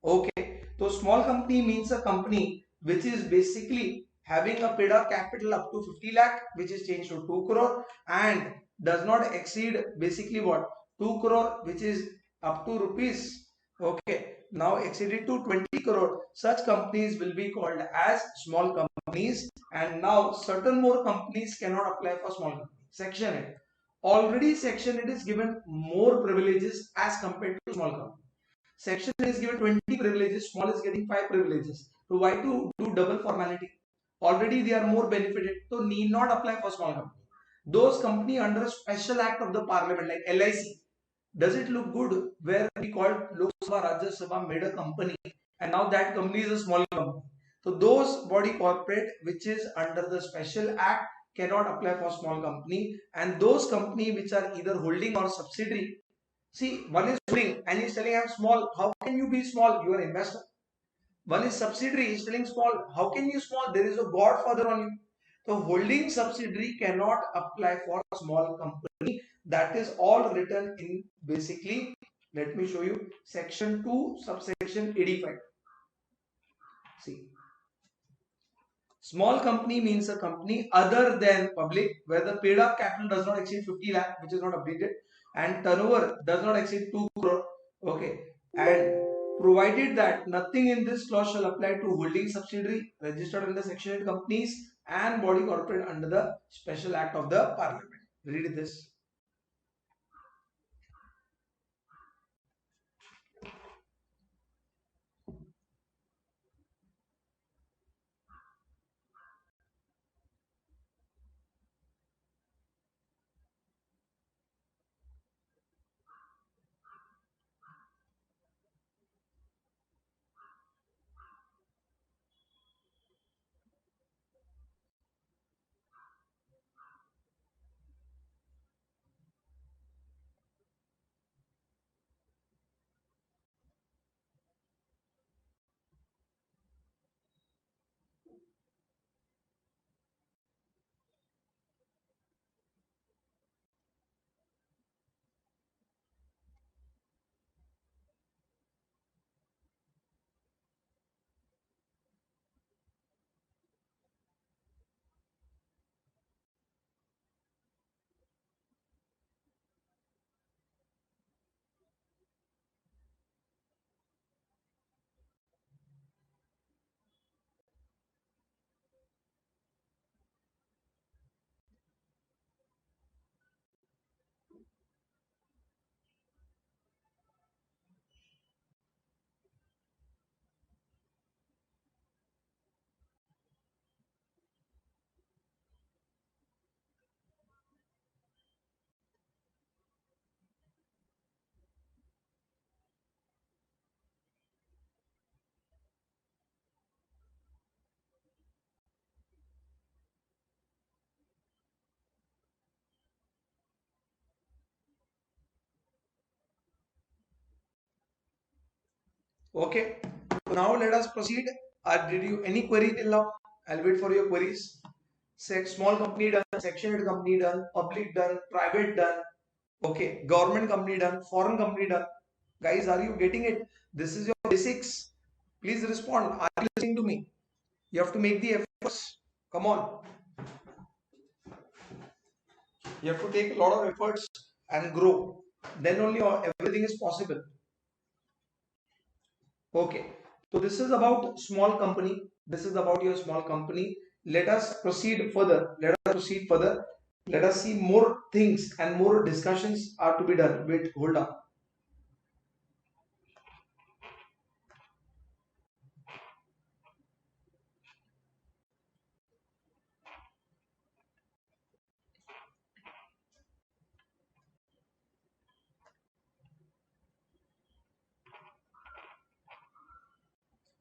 Okay, so small company means a company which is basically having a paid up capital up to 50 lakh, which is changed to 2 crore, and does not exceed basically what? 2 crore, which is up to rupees. Okay, now exceeded to 20 crore. Such companies will be called as small companies, and now certain more companies cannot apply for small companies. Section 8. Already Section 8 is given more privileges as compared to small company. Section is given 20 privileges, small is getting 5 privileges. So why to do double formality? Already they are more benefited, so need not apply for small company. Those company under a special act of the parliament like LIC, does it look good where we called Lok Sabha, Rajya Sabha made a company and now that company is a small company. So those body corporate which is under the special act cannot apply for small company, and those company which are either holding or subsidiary. See, one is holding and he's telling I'm small. How can you be small? You are investor. One is subsidiary, he's telling small. How can you small? There is a godfather on you. So holding subsidiary cannot apply for small company. That is all written in basically, let me show you, section 2, subsection 85. See, small company means a company other than public where the paid up capital does not exceed 50 lakh, which is not updated, and turnover does not exceed 2 crore. Okay. And provided that nothing in this clause shall apply to holding subsidiary registered under section 8 companies and body corporate under the special act of the parliament. Read this. Okay. So now let us proceed. Did you any query till now? I'll wait for your queries. Small company done, section 8 company done, public done, private done. Okay, government company done, foreign company done. Guys, are you getting it? This is your basics. Please respond. Are you listening to me? You have to make the efforts. Come on. You have to take a lot of efforts and grow. Then only everything is possible. Okay. So this is about small company. This is about your small company. Let us proceed further. Let us proceed further. Let us see more things and more discussions are to be done. Wait, hold on.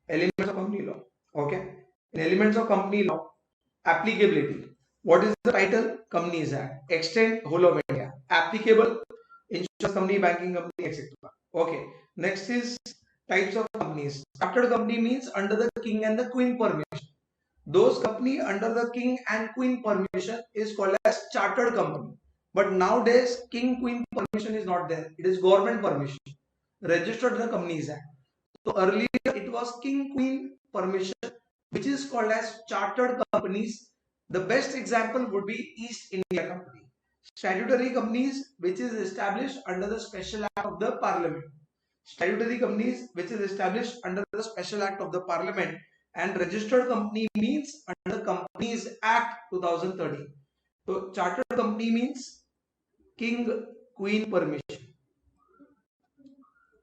Elements of company law. Okay. In elements of company law, applicability. What is the title? Companies Act. Extent, whole of India. Applicable, insurance company, banking company, etc. Okay. Next is types of companies. Chartered company means under the king and the queen permission. Those company under the king and queen permission is called as chartered company. But nowadays, king queen permission is not there. It is government permission. Registered in the Companies Act. So earlier it was king queen permission, which is called as chartered companies. The best example would be East India Company. Statutory companies which is established under the special act of the parliament. Statutory companies which is established under the special act of the parliament, and registered company means under Companies Act 2013. So chartered company means king queen permission.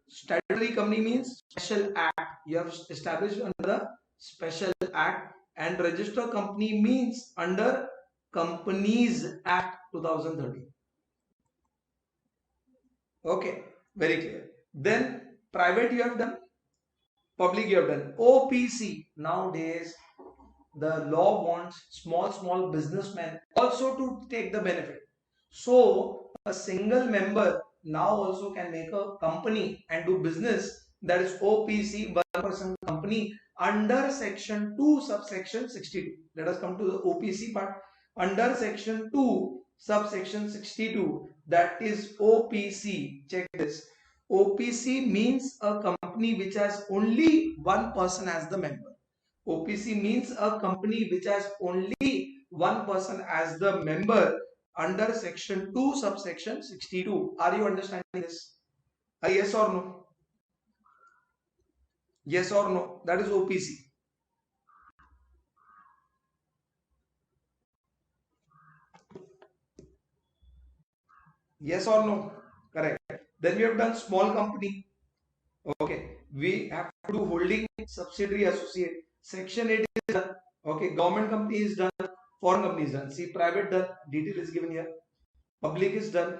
Statutory company means special act. You have established under the special act, and registered company means under Companies Act 2013. Okay, very clear. Then private you have done, public you have done. OPC. Nowadays the law wants small businessmen also to take the benefit. So a single member now also can make a company and do business, that is OPC, one person company, under section 2 subsection 62. Let us come to the OPC part. Under section 2 subsection 62, that is OPC. Check this. OPC means a company which has only one person as the member. OPC means a company which has only one person as the member under section 2 subsection 62. Are you understanding this? Yes or no? Yes or no? That is OPC. Yes or no? Correct. Then we have done small company. Okay. We have to do holding subsidiary associate. Section 8 is done. Okay. Government company is done. Foreign company is done. See, private done. Detail is given here. Public is done.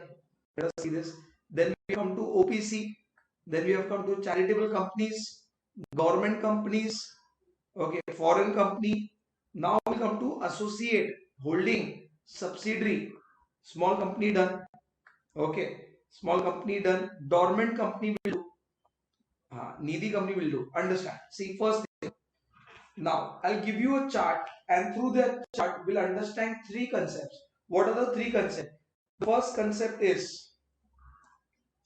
Let us see this. Then we come to OPC. Then we have come to charitable companies, government companies, okay, foreign company. Now we come to associate, holding, subsidiary, small company done, okay, small company done, dormant company will do, needy company will do. Understand? See, first thing. Now I'll give you a chart, and through that chart we'll understand three concepts. What are the three concepts? The first concept is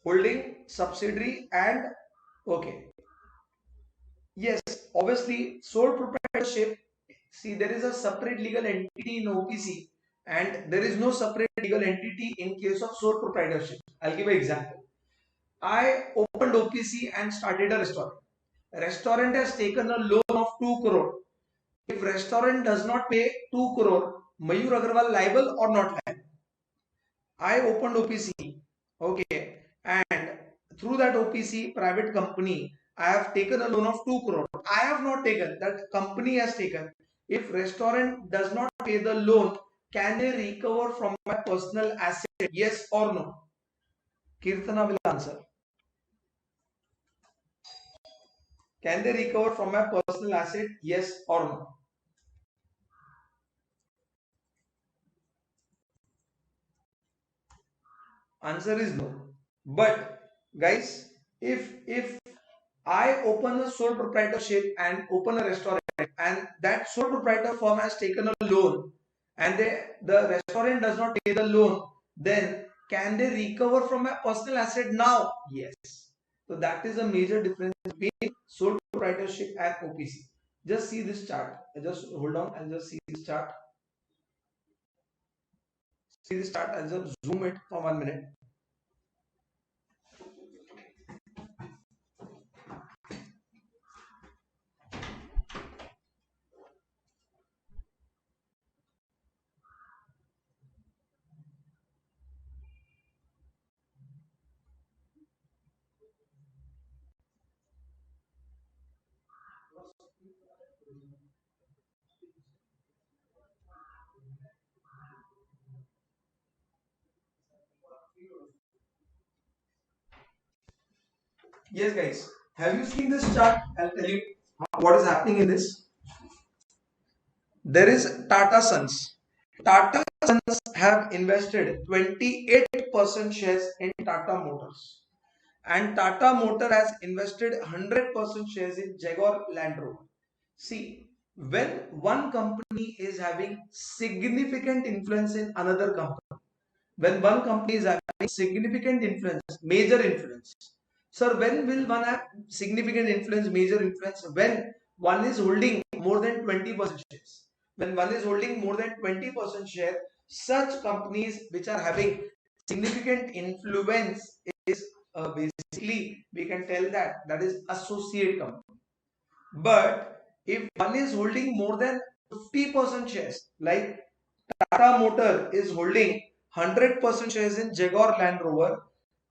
holding, subsidiary, and okay. Yes, obviously, sole proprietorship. See, there is a separate legal entity in OPC, and there is no separate legal entity in case of sole proprietorship. I'll give an example. I opened OPC and started a restaurant. Restaurant has taken a loan of 2 crore. If restaurant does not pay 2 crore, Mayur Agarwal liable or not liable? I opened OPC, okay, and through that OPC private company, I have taken a loan of 2 crore. I have not taken, that company has taken. If restaurant does not pay the loan, can they recover from my personal asset? Yes or no? Kirtana will answer. Can they recover from my personal asset? Yes or no? Answer is no. But guys, if I open a sole proprietorship and open a restaurant, and that sole proprietor firm has taken a loan, and the restaurant does not pay the loan, then can they recover from my personal asset now? Yes. So that is a major difference between sole proprietorship and OPC. Just see this chart. Just hold on and just see this chart. See this chart. I'll just zoom it for 1 minute. Yes, guys. Have you seen this chart? I'll tell you what is happening in this. There is Tata Sons. Tata Sons have invested 28% shares in Tata Motors, and Tata Motor has invested 100% shares in Jaguar Land Rover. See, when one company is having significant influence in another company, when one company is having significant influence, major influence. Sir, when will one have significant influence, major influence? When one is holding more than 20% shares. When one is holding more than 20% share, such companies which are having significant influence is basically we can tell that is associate company. But if one is holding more than 50% shares, like Tata Motor is holding 100% shares in Jaguar Land Rover.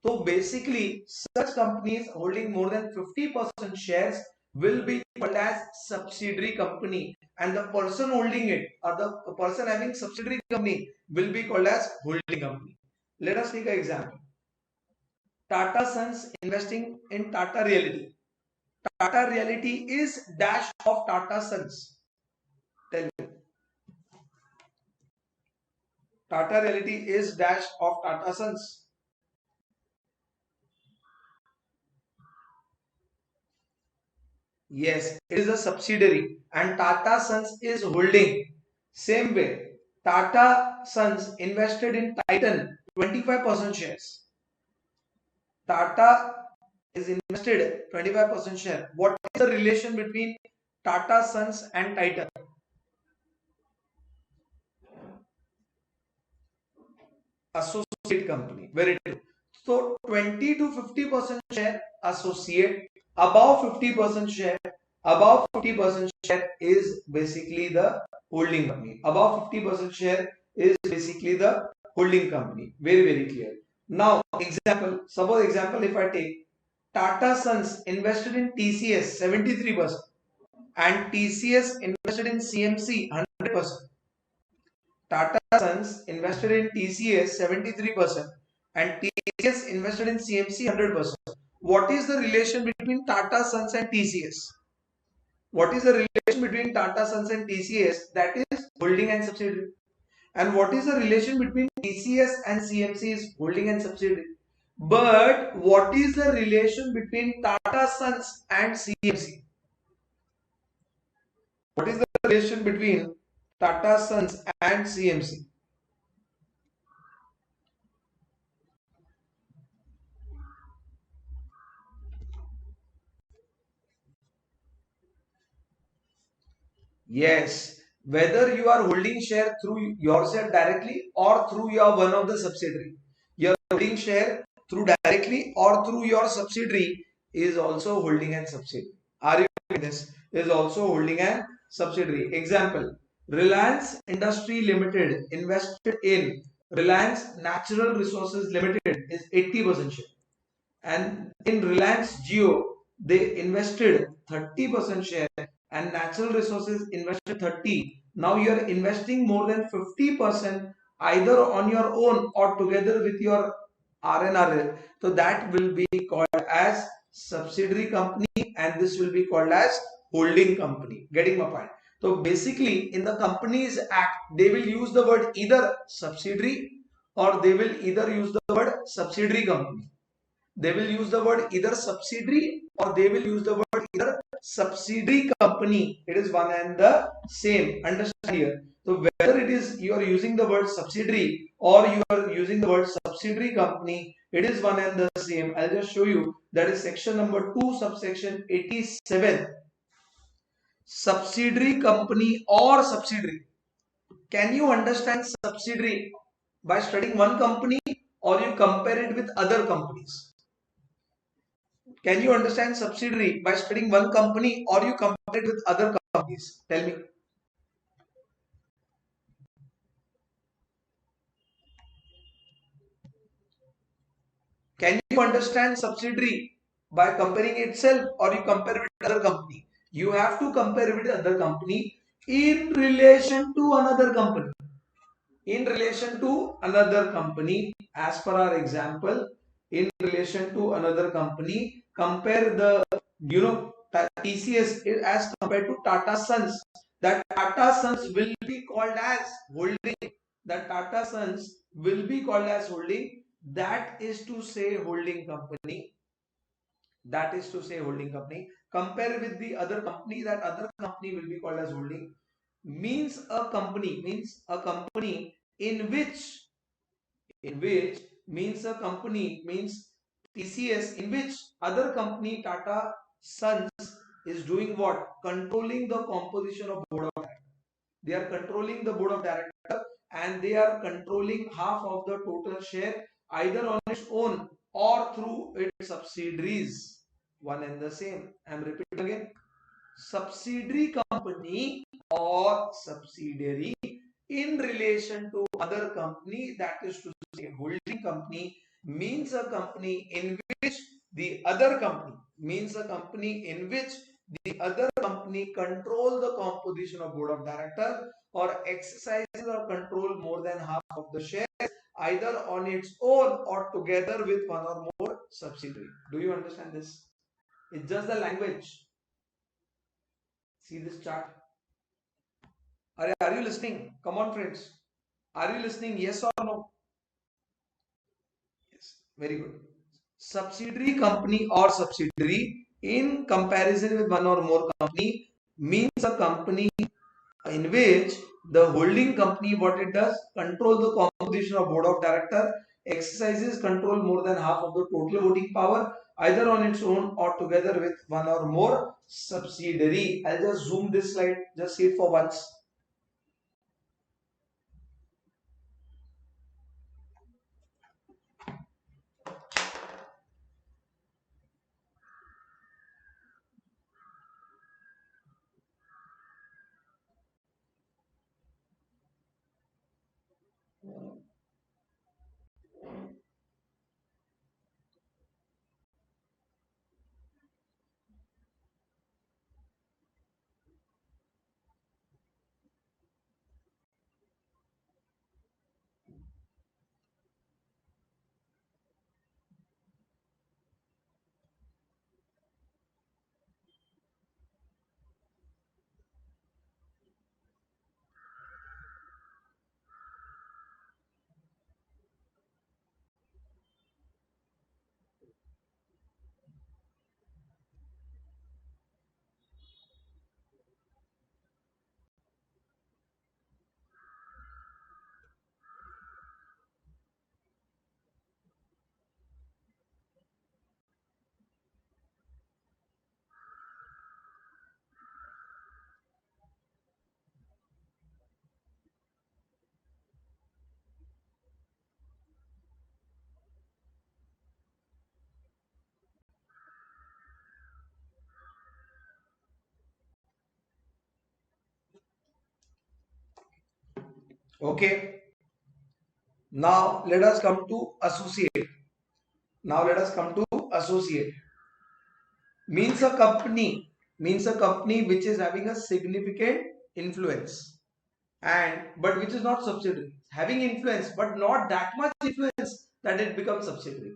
So basically, such companies holding more than 50% shares will be called as subsidiary company, and the person holding it or the person having subsidiary company will be called as holding company. Let us take an example. Tata Sons investing in Tata Realty. Tata Realty is dash of Tata Sons. Tell me. Tata Realty is dash of Tata Sons. Yes, it is a subsidiary and Tata Sons is holding. Same way, Tata Sons invested in Titan 25% shares. Tata is invested 25% share. What is the relation between Tata Sons and Titan? Associate company. Very true. So 20 to 50% share associate, above 50% share, above 50% share is basically the holding company. Above 50% share is basically the holding company. Very, very clear. Now, suppose example if I take Tata Sons invested in TCS 73% and TCS invested in CMC 100%. Tata Sons invested in TCS 73% and TCS invested in CMC 100%. What is the relation between Tata Sons and TCS? What is the relation between Tata Sons and TCS? That is holding and subsidiary. And what is the relation between TCS and CMC is holding and subsidiary. But what is the relation between Tata Sons and CMC? What is the relation between Tata Sons and CMC? Yes, whether you are holding share through yourself directly or through your one of the subsidiary. Your holding share through directly or through your subsidiary is also holding and subsidiary. Are you getting this? Is also holding and subsidiary. Example, Reliance Industry Limited invested in Reliance Natural Resources Limited is 80% share. And in Reliance Jio, they invested 30% share and natural resources invested 30. Now you are investing more than 50% either on your own or together with your RNRL. So that will be called as subsidiary company and this will be called as holding company. Getting my point? So basically in the Companies Act, they will use the word either subsidiary or they will either use the word subsidiary company. They will use the word either subsidiary or they will use the word either subsidiary company. It is one and the same. Understand here. So whether it is you are using the word subsidiary or you are using the word subsidiary company, it is one and the same. I'll just show you. That is section number 2, subsection 87. Subsidiary company or subsidiary. Can you understand subsidiary by studying one company or you compare it with other companies? Can you understand subsidiary by studying one company or you compare it with other companies? Tell me. Can you understand subsidiary by comparing itself or you compare it with other company? You have to compare with other company in relation to another company. In relation to another company, as per our example, in relation to another company, compare the TCS as compared to Tata Sons. That Tata Sons will be called as holding. That Tata Sons will be called as holding. That is to say holding company. That is to say holding company. Compare with the other company. That other company will be called as holding. Means a company in which means a company means TCS, in which other company Tata Sons is doing what? Controlling the composition of board of directors. They are controlling the board of directors and they are controlling half of the total share either on its own or through its subsidiaries. One and the same. I am repeating again. Subsidiary company or subsidiary in relation to other company, that is to say holding company, means a company in which the other company control the composition of board of directors or exercises or control more than half of the shares either on its own or together with one or more subsidiary. Do you understand this? It's just the language. See this chart. Are you listening? Come on, friends. Are you listening? Yes or no? Yes. Very good. Subsidiary company or subsidiary in comparison with one or more company means a company in which the holding company, what it does, control the composition of board of director, exercises control more than half of the total voting power either on its own or together with one or more subsidiary. I'll just zoom this slide. Just see it for once. Okay. Now let us come to associate. Now let us come to associate. Means a company which is having a significant influence and but which is not subsidiary. Having influence but not that much influence that it becomes subsidiary.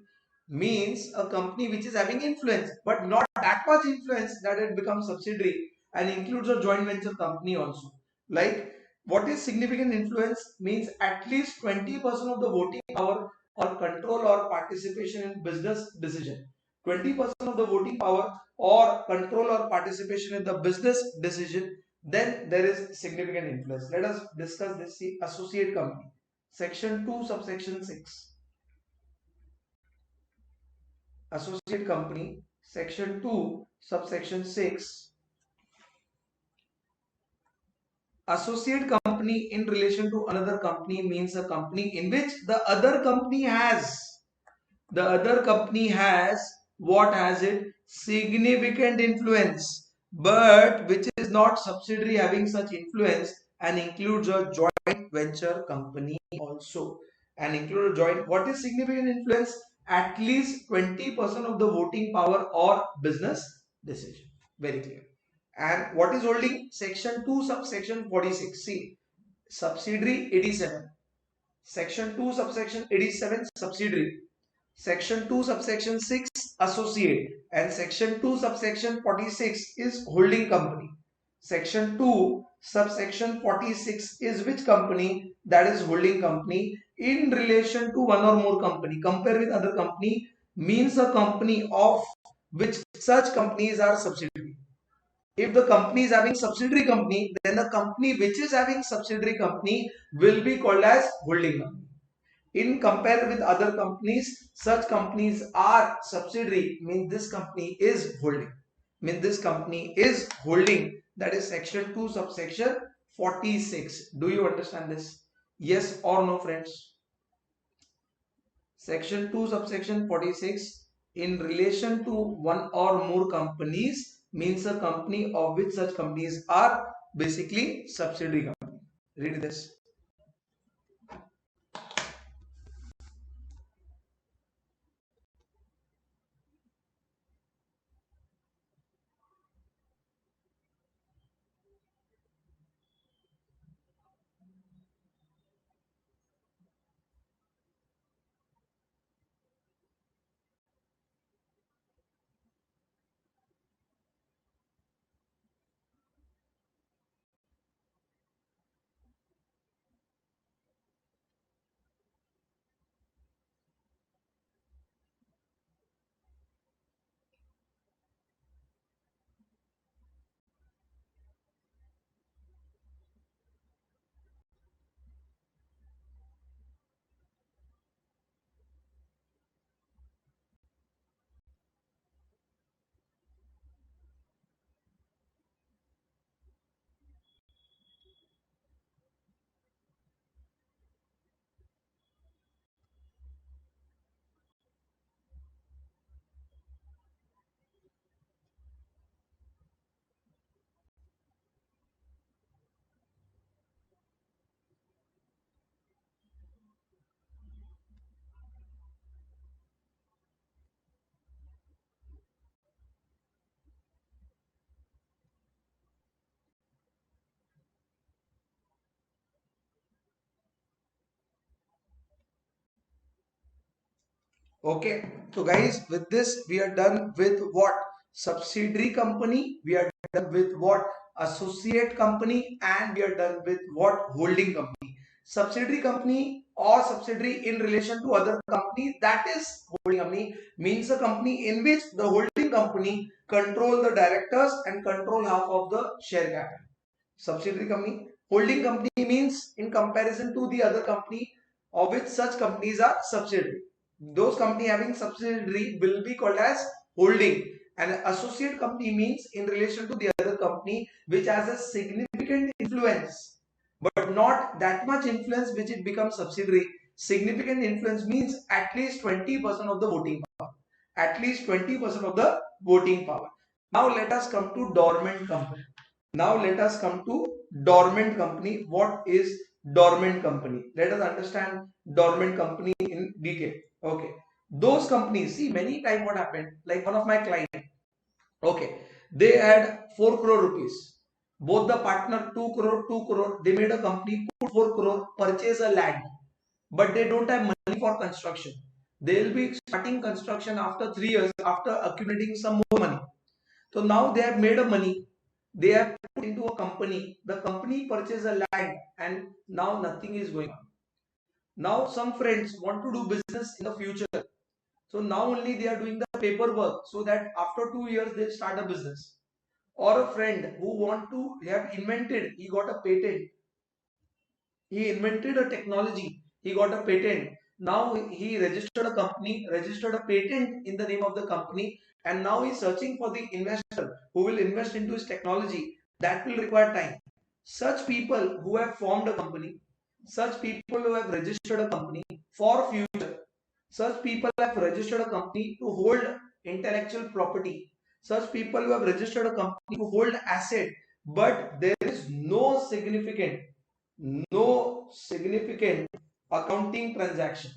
Means a company which is having influence but not that much influence that it becomes subsidiary and includes a joint venture company also. Like what is significant influence means at least 20% of the voting power or control or participation in business decision. 20% of the voting power or control or participation in the business decision, then there is significant influence. Let us discuss this. See, associate company. Section 2, subsection 6. Associate company, section 2, subsection 6. Associate company in relation to another company means a company in which the other company has what has it? Significant influence, but which is not subsidiary having such influence, and includes a joint venture company also. And include a joint, what is significant influence? At least 20% of the voting power or business decision. Very clear. And what is holding? Section 2, subsection 46. See, subsidiary 87. Section 2, subsection 87, subsidiary. Section 2, subsection 6, associate. And section 2, subsection 46 is holding company. Section 2, subsection 46 is which company? That is holding company in relation to one or more company. Compare with other company means a company of which such companies are subsidiary. If the company is having subsidiary company, then the company which is having subsidiary company will be called as holding company. In compare with other companies, such companies are subsidiary, means this company is holding. Means this company is holding. That is section 2, subsection 46. Do you understand this? Yes or no, friends? Section 2, subsection 46, in relation to one or more companies means a company of which such companies are basically subsidiary company. Read this. Okay, so guys, with this we are done with what? Subsidiary company, we are done with what? Associate company, and we are done with what? Holding company. Subsidiary company or subsidiary in relation to other company, that is holding company, means a company in which the holding company control the directors and control half of the share capital. Subsidiary company. Holding company means in comparison to the other company of which such companies are subsidiary. Those company having subsidiary will be called as holding. And associate company means in relation to the other company which has a significant influence, but not that much influence which it becomes subsidiary. Significant influence means at least 20% of the voting power. At least 20% of the voting power. Now let us come to dormant company. Now let us come to dormant company. What is dormant company? Let us understand dormant company in detail. Okay. Those companies, see many times what happened, like one of my client, okay, they had 4 crore rupees. Both the partner 2 crore, 2 crore, they made a company, put 4 crore, purchase a land, but they don't have money for construction. They will be starting construction after 3 years after accumulating some more money. So now they have made a money, they have put into a company, the company purchased a land, and now nothing is going on. Now some friends want to do business in the future. So now only they are doing the paperwork so that after 2 years they'll start a business. Or a friend who want to have invented, he got a patent. He invented a technology. He got a patent. Now he registered a company, registered a patent in the name of the company, and now he's searching for the investor who will invest into his technology. That will require time. Such people who have formed a company, such people who have registered a company for future, such people have registered a company to hold intellectual property. Such people who have registered a company to hold asset, but there is no significant accounting transaction,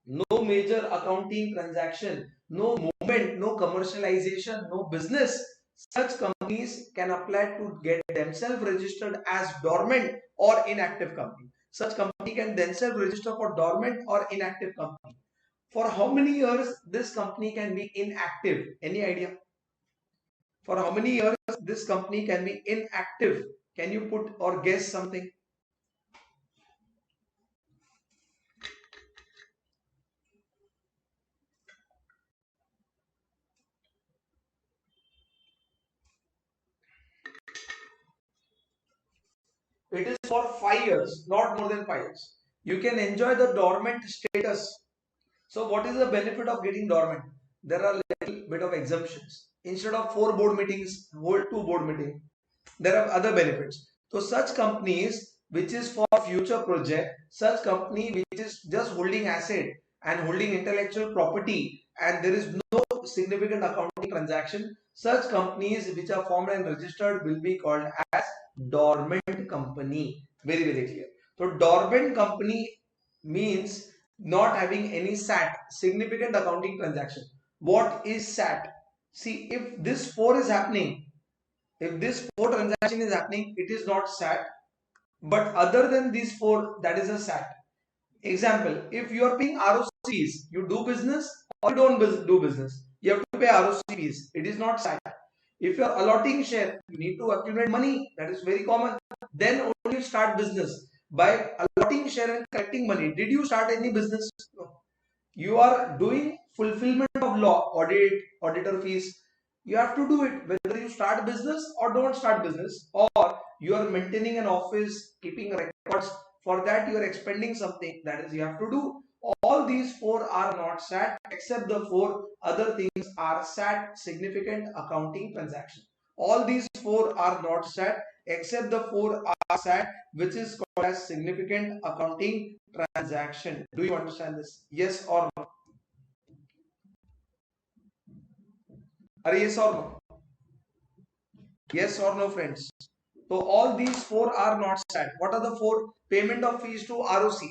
no major accounting transaction, no movement, no commercialization, no business. Such companies can apply to get themselves registered as dormant or inactive company. Such company can themselves register for dormant or inactive company. For how many years this company can be inactive? Any idea? For how many years this company can be inactive? Can you put or guess something? It is for 5 years, not more than 5 years. You can enjoy the dormant status. So what is the benefit of getting dormant? There are little bit of exemptions. Instead of 4 board meetings, hold 2 board meetings. There are other benefits. So such companies which is for future project, such company which is just holding asset and holding intellectual property and there is no significant accounting transaction, such companies which are formed and registered will be called as dormant company. Very, very clear. So dormant company means not having any SAT, significant accounting transaction. What is SAT? See, if this 4 is happening, if this 4 transaction is happening, it is not SAT. But other than these 4, that is a SAT. Example, if you are paying ROC fees, you do business or you don't do business. You have to pay ROC fees. It is not SAT. If you are allotting share, you need to accumulate money. That is very common. Then only you start business. By allotting share and collecting money, did you start any business? No. You are doing fulfillment of law, auditor fees. You have to do it whether you start business or don't start business, or you are maintaining an office, keeping records. For that, you are expending something. That is, you have to do. All these 4 are not SAT, except the 4 other things are SAT, significant accounting transaction. All these 4 are not SAT, except the 4 are SAT, which is called as significant accounting transaction. Do you understand this? Yes or no? Are yes or no? Yes or no, friends? So all these 4 are not SAT. What are the 4? Payment of fees to ROC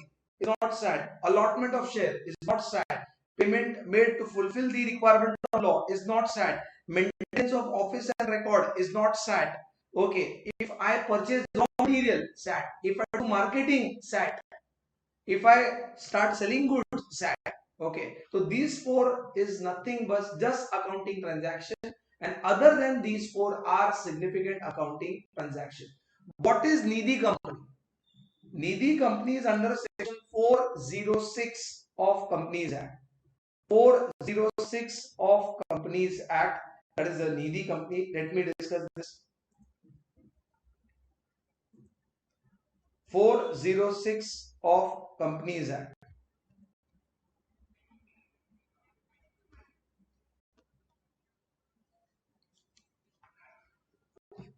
is not SAT. Allotment of share is not SAT. Payment made to fulfill the requirement of law is not SAT. Maintenance of office and record is not SAT. Okay. If I purchase raw material, SAT. If I do marketing, SAT. If I start selling goods, SAT. Okay, so these 4 is nothing but just accounting transaction, and other than these 4 are significant accounting transaction. What is Nidhi company? Nidhi company is under section 406 of Companies Act. 406 of Companies Act, that is the Nidhi company. Let me discuss this. 406 of Companies Act.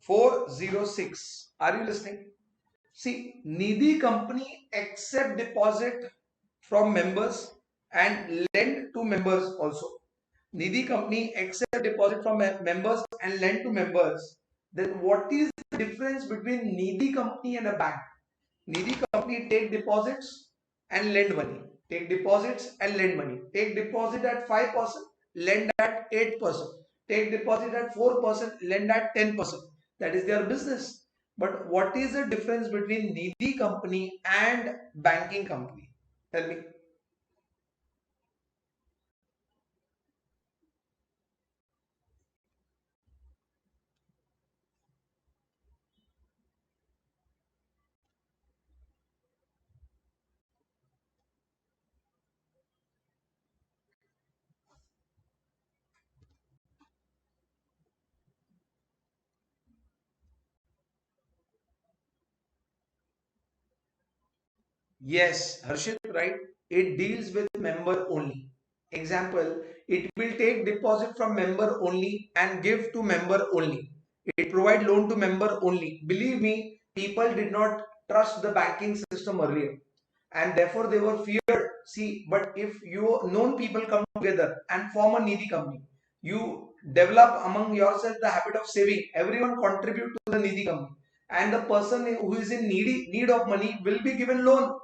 406. Are you listening? See, Nidhi company accept deposit from members and lend to members also. Nidhi company accept deposit from members and lend to members. Then what is the difference between Nidhi company and a bank? Nidhi company take deposits and lend money. Take deposits and lend money. Take deposit at 5%, lend at 8%. Take deposit at 4%, lend at 10%. That is their business. But what is the difference between Nidhi company and banking company? Tell me. Yes, Harshit, right? It deals with member only. Example, it will take deposit from member only and give to member only. It provide loan to member only. Believe me, people did not trust the banking system earlier, and therefore they were feared. See, but if you known people come together and form a Nidhi company, you develop among yourself the habit of saving. Everyone contribute to the Nidhi company, and the person who is in need of money will be given loan.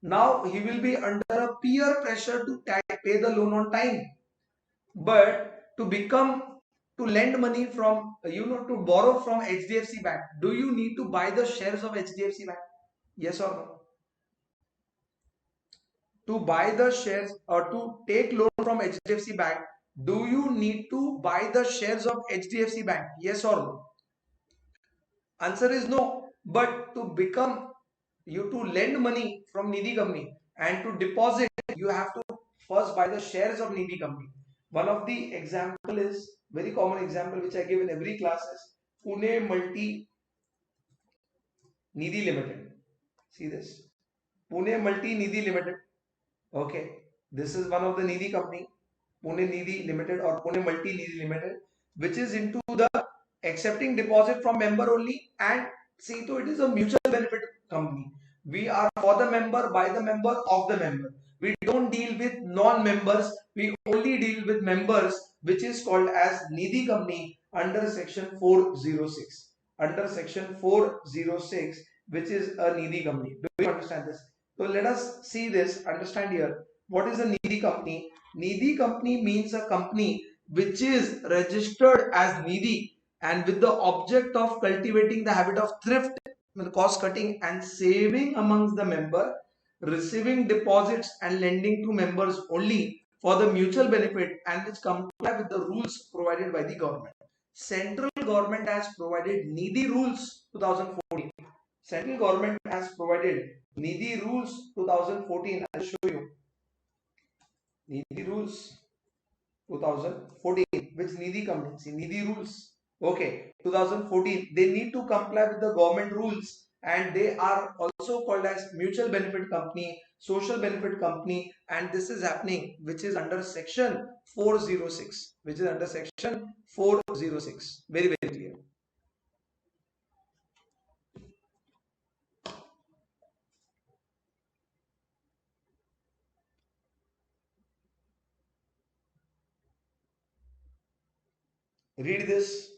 Now he will be under a peer pressure to pay the loan on time. But to become to lend money from to borrow from HDFC Bank, do you need to buy the shares of HDFC Bank? Yes or no? To buy the shares or to take loan from HDFC Bank, do you need to buy the shares of HDFC Bank? Yes or no? Answer is no. But to become you to lend money from Nidhi company and to deposit, you have to first buy the shares of Nidhi company. One of the example is very common example which I give in every class is Pune Multi Nidhi Limited. See this Pune Multi Nidhi Limited. Okay, this is one of the Nidhi company, Pune Nidhi Limited or Pune Multi Nidhi Limited, which is into the accepting deposit from member only, and see, so it is a mutual benefit company. We are for the member, by the member, of the member. We don't deal with non-members. We only deal with members, which is called as Nidhi company under section 406. Under section 406, which is a Nidhi company. Do you understand this? So let us see this, understand here. What is a Nidhi company? Nidhi company means a company which is registered as Nidhi and with the object of cultivating the habit of thrift, cost cutting and saving amongst the member, receiving deposits and lending to members only for the mutual benefit and which comply with the rules provided by the government. Central government has provided Nidhi rules 2014. Central government has provided Nidhi rules 2014. I'll show you Nidhi rules 2014, which Nidhi company. See Nidhi rules. Okay, 2014. They need to comply with the government rules, and they are also called as mutual benefit company, social benefit company, and this is happening, which is under section 406, which is under section 406. Very very clear. Read this.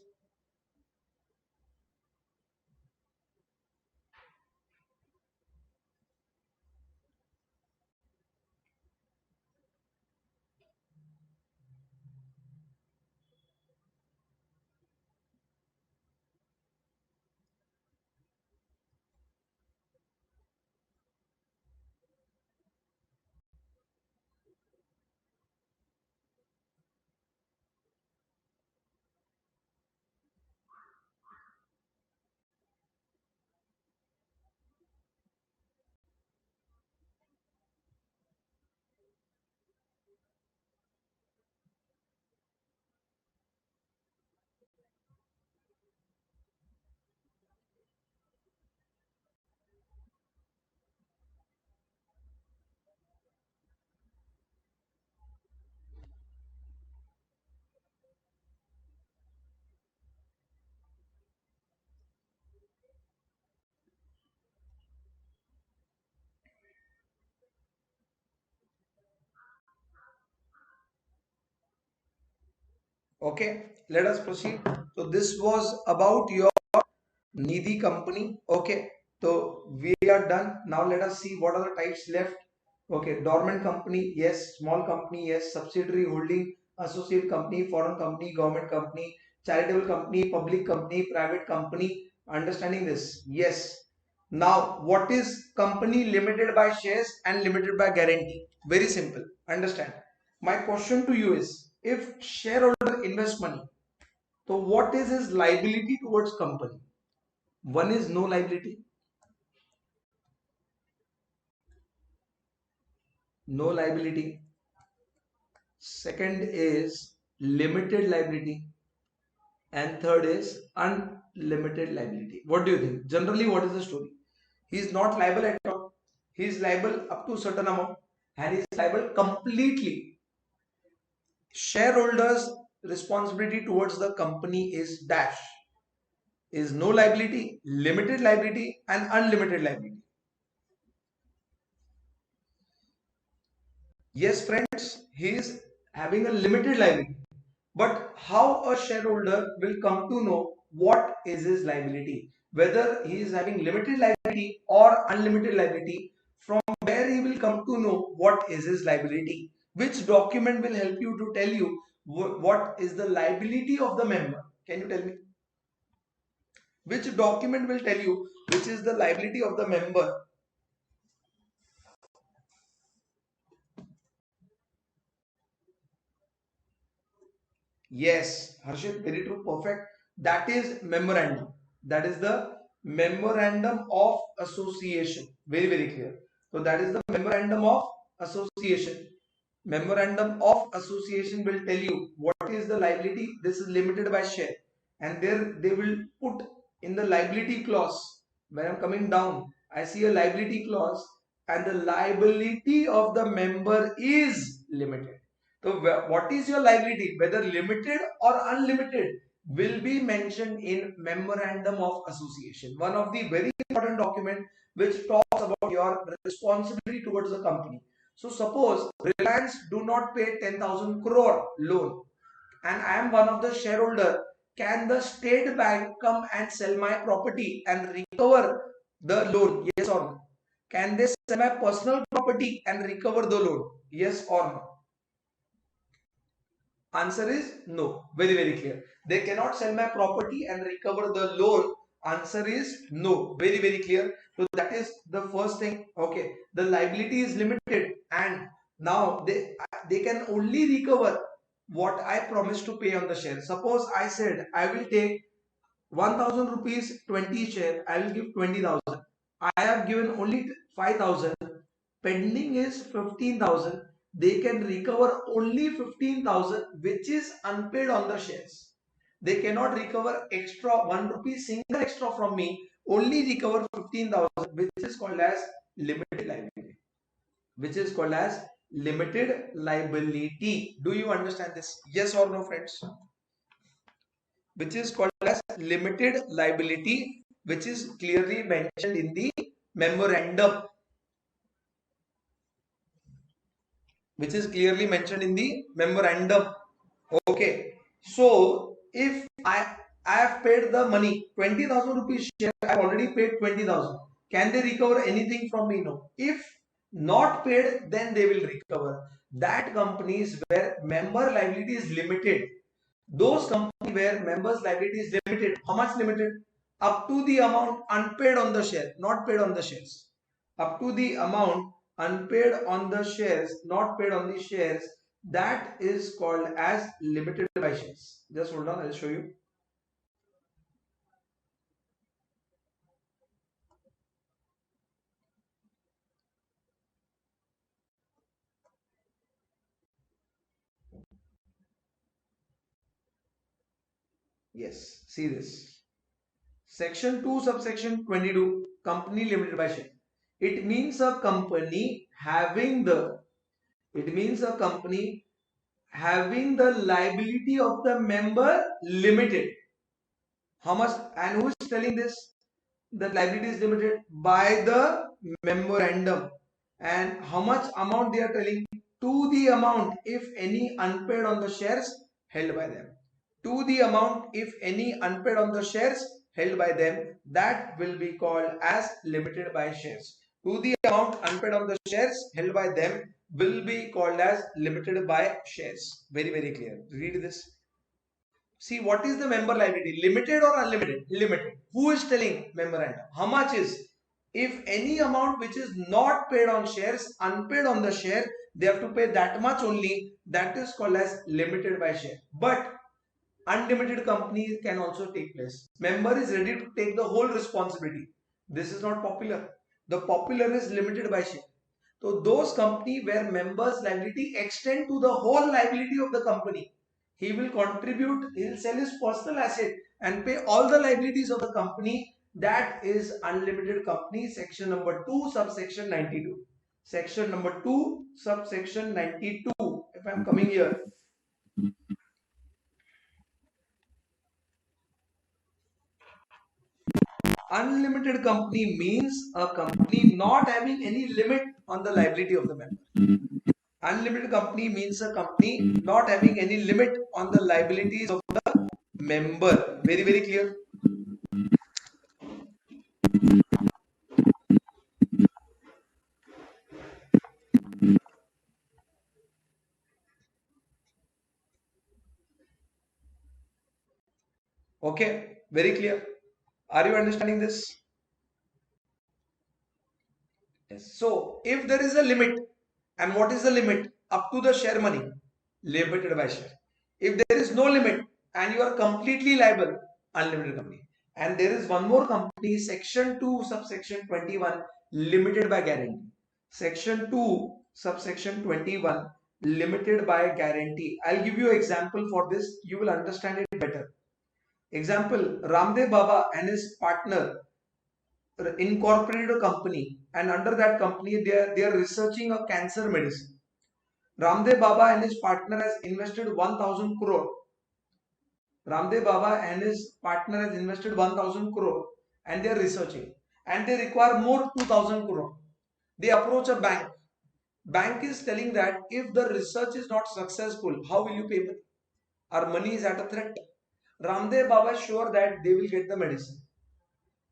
Okay, let us proceed. So this was about your Nidhi company. Okay, so we are done. Now let us see what are the types left. Okay, dormant company, yes. Small company, yes. Subsidiary holding, associate company, foreign company, government company, charitable company, public company, private company. Understanding this? Yes. Now, what is company limited by shares and limited by guarantee? Very simple. Understand. My question to you is, if shareholder invest money, so what is his liability towards company? One is no liability, no liability. Second is limited liability, and third is unlimited liability. What do you think? Generally, what is the story? He is not liable at all. he is liable up to certain amount and he is liable completely. Shareholders responsibility towards the company is dash, is no liability, limited liability and unlimited liability. Yes friends, he is having a limited liability. But how a shareholder will come to know what is his liability? Whether he is having limited liability or unlimited liability, from where he will come to know what is his liability? Which document will help you to tell you what is the liability of the member? Can you tell me? Which document will tell you which is the liability of the member? Yes, Harshit, very true, perfect. That is memorandum. That is the memorandum of association. Very, very clear. So that is the memorandum of association. Memorandum of association will tell you what is the liability. This is limited by share. And there they will put in the liability clause. When I'm coming down, I see a liability clause and the liability of the member is limited. So what is your liability, whether limited or unlimited, will be mentioned in memorandum of association. One of the very important document which talks about your responsibility towards the company. So suppose Reliance do not pay 10,000 crore loan and I am one of the shareholder. Can the state bank come and sell my property and recover the loan? Yes or no? Can they sell my personal property and recover the loan? Yes or no? Answer is no. Very, very clear. They cannot sell my property and recover the loan. Answer is no. Very, very clear. So that is the first thing. Okay. The liability is limited and now they can only recover what I promised to pay on the share. Suppose I said I will take 1000 rupees 20 share. I will give 20,000. I have given only 5,000. Pending is 15,000. They can recover only 15,000 which is unpaid on the shares. They cannot recover extra 1 rupee single extra from me. Only recover 15,000 which is called as limited liability. Which is called as limited liability. Do you understand this? Yes or no, friends? Which is called as limited liability, which is clearly mentioned in the memorandum. Which is clearly mentioned in the memorandum. Okay. So if I have paid the money 20,000 rupees share, I have already paid 20,000. Can they recover anything from me? No. If not paid, then they will recover. That companies where member liability is limited, those companies where members liability is limited, how much limited? Up to the amount unpaid on the share, not paid on the shares. Up to the amount unpaid on the shares, not paid on the shares, that is called as limited by shares. Just hold on, I'll show you. Yes, see this. Section 2, subsection 22, company limited by share. It means a company having the, it means a company having the liability of the member limited. How much and who is telling this? The liability is limited by the memorandum. And how much amount they are telling? To the amount if any unpaid on the shares held by them. To the amount if any unpaid on the shares held by them, that will be called as limited by shares. To the amount unpaid on the shares held by them will be called as limited by shares. Very, very clear. Read this. See, what is the member liability? Limited or unlimited? Limited. Who is telling memorandum? How much is? If any amount which is not paid on shares, unpaid on the share, they have to pay that much only. That is called as limited by share. But unlimited company can also take place. Member is ready to take the whole responsibility. This is not popular. The popular is limited by share. So those company where members liability extend to the whole liability of the company, he will contribute, he will sell his personal asset and pay all the liabilities of the company. That is unlimited company, section number 2, subsection 92. Section number 2, subsection 92. If I'm coming here, unlimited company means a company not having any limit on the liability of the member. Unlimited company means a company not having any limit on the liabilities of the member. Very, very clear. Okay, very clear. Are you understanding this? Yes. So, if there is a limit, and what is the limit? Up to the share money, limited by share. If there is no limit and you are completely liable, unlimited company. And there is one more company, section 2, subsection 21, limited by guarantee. Section 2, subsection 21, limited by guarantee. I'll give you an example for this. You will understand it better. Example, Ramdev Baba and his partner incorporated a company, and under that company they are researching a cancer medicine. Ramdev Baba and his partner has invested 1000 crore. Ramdev Baba and his partner has invested 1000 crore and they are researching, and they require more 2000 crore. They approach a bank. Bank is telling that if the research is not successful, how will you pay money? Our money is at a threat. Ramdev Baba is sure that they will get the medicine.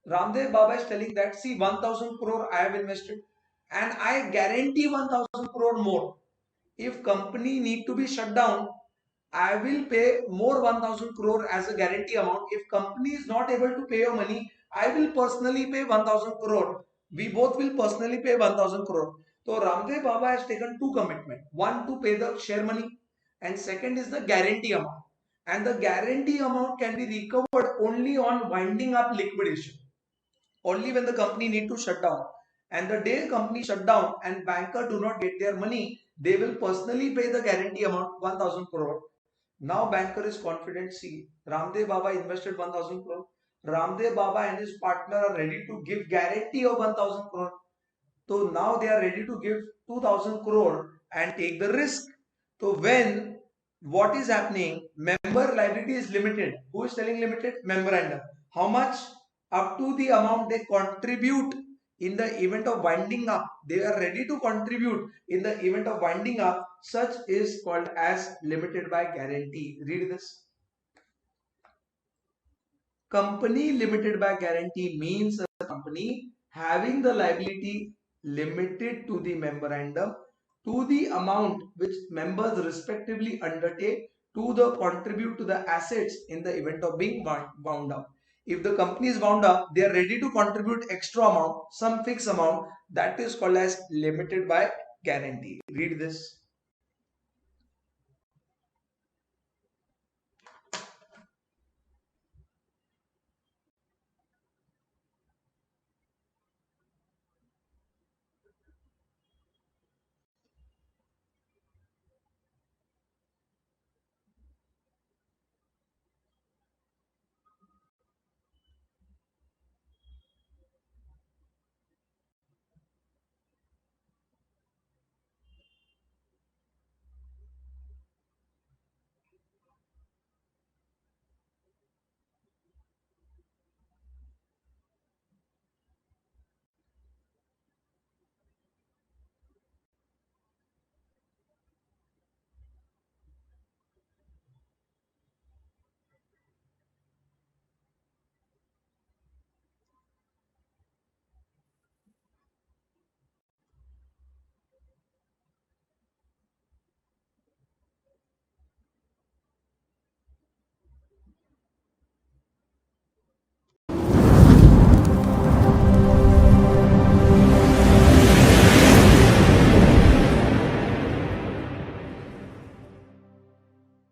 Ramdev Baba is telling that, see, 1000 crore I have invested and I guarantee 1000 crore more. If company need to be shut down, I will pay more 1000 crore as a guarantee amount. If company is not able to pay your money, I will personally pay 1000 crore. We both will personally pay 1000 crore. So Ramdev Baba has taken two commitments. One, to pay the share money, and second is the guarantee amount. And the guarantee amount can be recovered only on winding up liquidation, only when the company need to shut down. And the day company shut down and banker do not get their money, they will personally pay the guarantee amount 1000 crore. Now banker is confident. See, Ramdev Baba invested 1000 crore. Ramdev Baba and his partner are ready to give guarantee of 1000 crore. So now they are ready to give 2000 crore and take the risk. So when what is happening, member liability is limited. Who is telling limited? Memorandum. How much? Up to the amount they contribute in the event of winding up. They are ready to contribute in the event of winding up. Such is called as limited by guarantee. Read this. Company limited by guarantee means a company having the liability limited to the memorandum to the amount which members respectively undertake to the contribute to the assets in the event of being wound up. If the company is wound up, they are ready to contribute extra amount, some fixed amount, that is called as limited by guarantee. Read this.